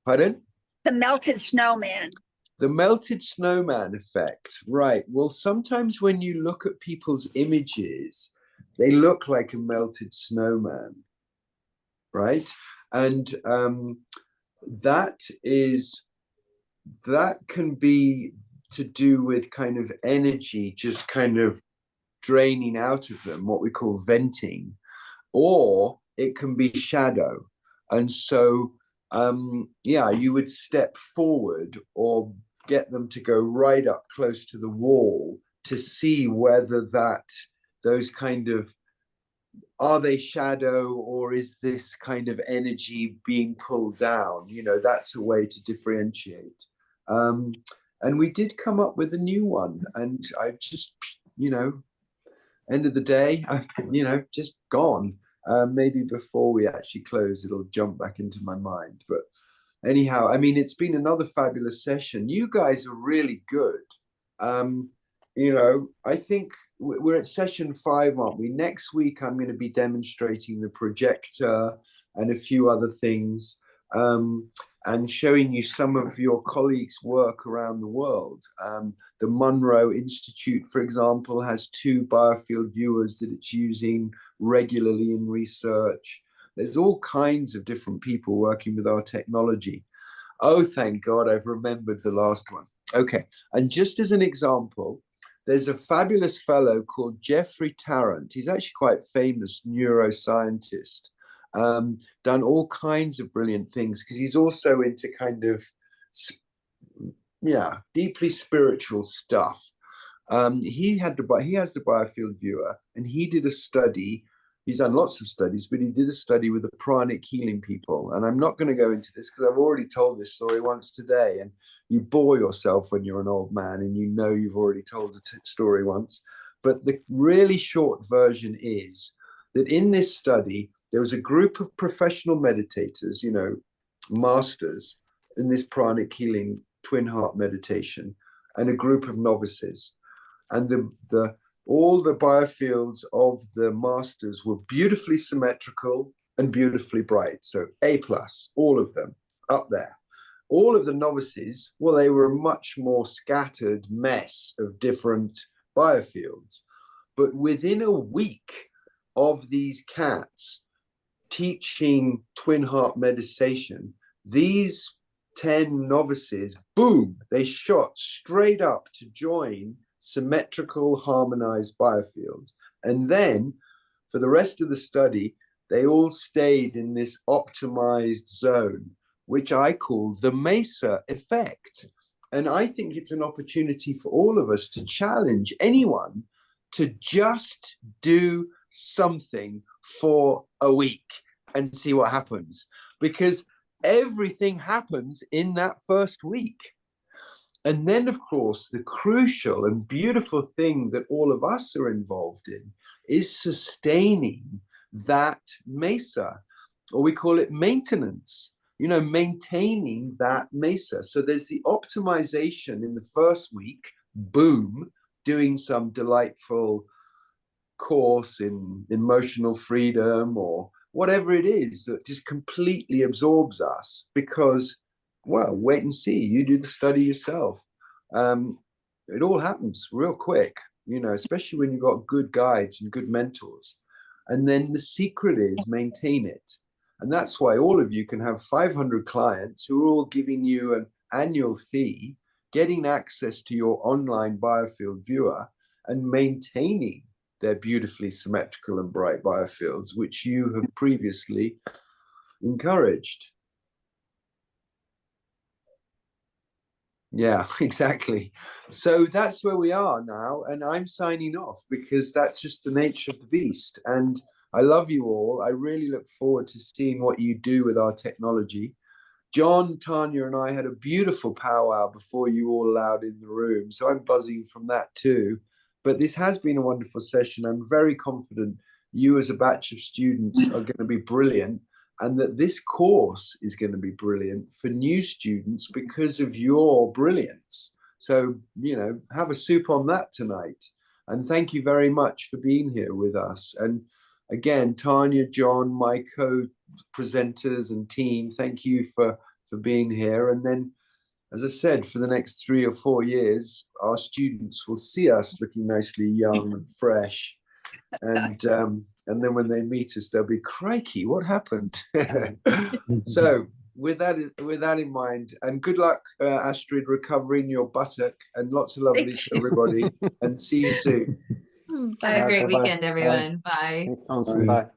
Speaker 1: Pardon?
Speaker 3: The melted snowman.
Speaker 1: The melted snowman effect, right? Well, sometimes when you look at people's images, they look like a melted snowman, right? And that can be to do with kind of energy just kind of draining out of them, what we call venting, or it can be shadow. And so yeah, you would step forward or get them to go right up close to the wall to see whether those kind of, are they shadow or is this kind of energy being pulled down? You know, that's a way to differentiate. And we did come up with a new one, and I just, you know, end of the day, I've, you know, just gone. Maybe before we actually close, it'll jump back into my mind. But anyhow, I mean, it's been another fabulous session. You guys are really good. You know, I think we're at session 5, aren't we? Next week, I'm going to be demonstrating the projector and a few other things, and showing you some of your colleagues' work around the world. The Monroe Institute, for example, has 2 Biofield viewers that it's using regularly in research. There's all kinds of different people working with our technology. Oh, thank God, I've remembered the last one. Okay, and just as an example, there's a fabulous fellow called Jeffrey Tarrant. He's actually quite famous neuroscientist, done all kinds of brilliant things because he's also into kind of, yeah, deeply spiritual stuff. He has the Biofield viewer, and he did a study. He's done lots of studies, but he did a study with the pranic healing people. And I'm not going to go into this because I've already told this story once today. And you bore yourself when you're an old man and you know you've already told the story once. But the really short version is that in this study, there was a group of professional meditators, you know, masters in this pranic healing twin heart meditation, and a group of novices. And all the biofields of the masters were beautifully symmetrical and beautifully bright. So A+, all of them up there. All of the novices, well, they were a much more scattered mess of different biofields. But within a week of these cats teaching twin heart meditation, these 10 novices, boom, they shot straight up to join symmetrical, harmonized biofields. And then for the rest of the study, they all stayed in this optimized zone, which I call the Mesa effect. And I think it's an opportunity for all of us to challenge anyone to just do something for a week and see what happens, because everything happens in that first week. And then, of course, the crucial and beautiful thing that all of us are involved in is sustaining that Mesa, or we call it maintenance, you know, maintaining that Mesa. So there's the optimization in the first week, boom, doing some delightful course in emotional freedom or whatever it is that just completely absorbs us because, well, wait and see. You do the study yourself. It all happens real quick, you know, especially when you've got good guides and good mentors. And then the secret is maintain it. And that's why all of you can have 500 clients who are all giving you an annual fee, getting access to your online biofield viewer and maintaining their beautifully symmetrical and bright biofields, which you have previously encouraged. Yeah, exactly. So that's where we are now. And I'm signing off because that's just the nature of the beast. And I love you all. I really look forward to seeing what you do with our technology. John, Tania, and I had a beautiful powwow before you all allowed in the room. So I'm buzzing from that too. But this has been a wonderful session. I'm very confident you as a batch of students are going to be brilliant, and that this course is going to be brilliant for new students because of your brilliance. So, you know, have a soup on that tonight. And thank you very much for being here with us. And again, Tania, John, my co-presenters and team, thank you for being here. And then, as I said, for the next 3 or 4 years, our students will see us looking nicely young and fresh. And then when they meet us, they'll be, crikey, what happened? So with that in mind, and good luck, Astrid, recovering your buttock, and lots of lovely to everybody, and see you soon.
Speaker 2: Have a great weekend, everyone. Bye.
Speaker 5: Thanks, Thornton. Bye.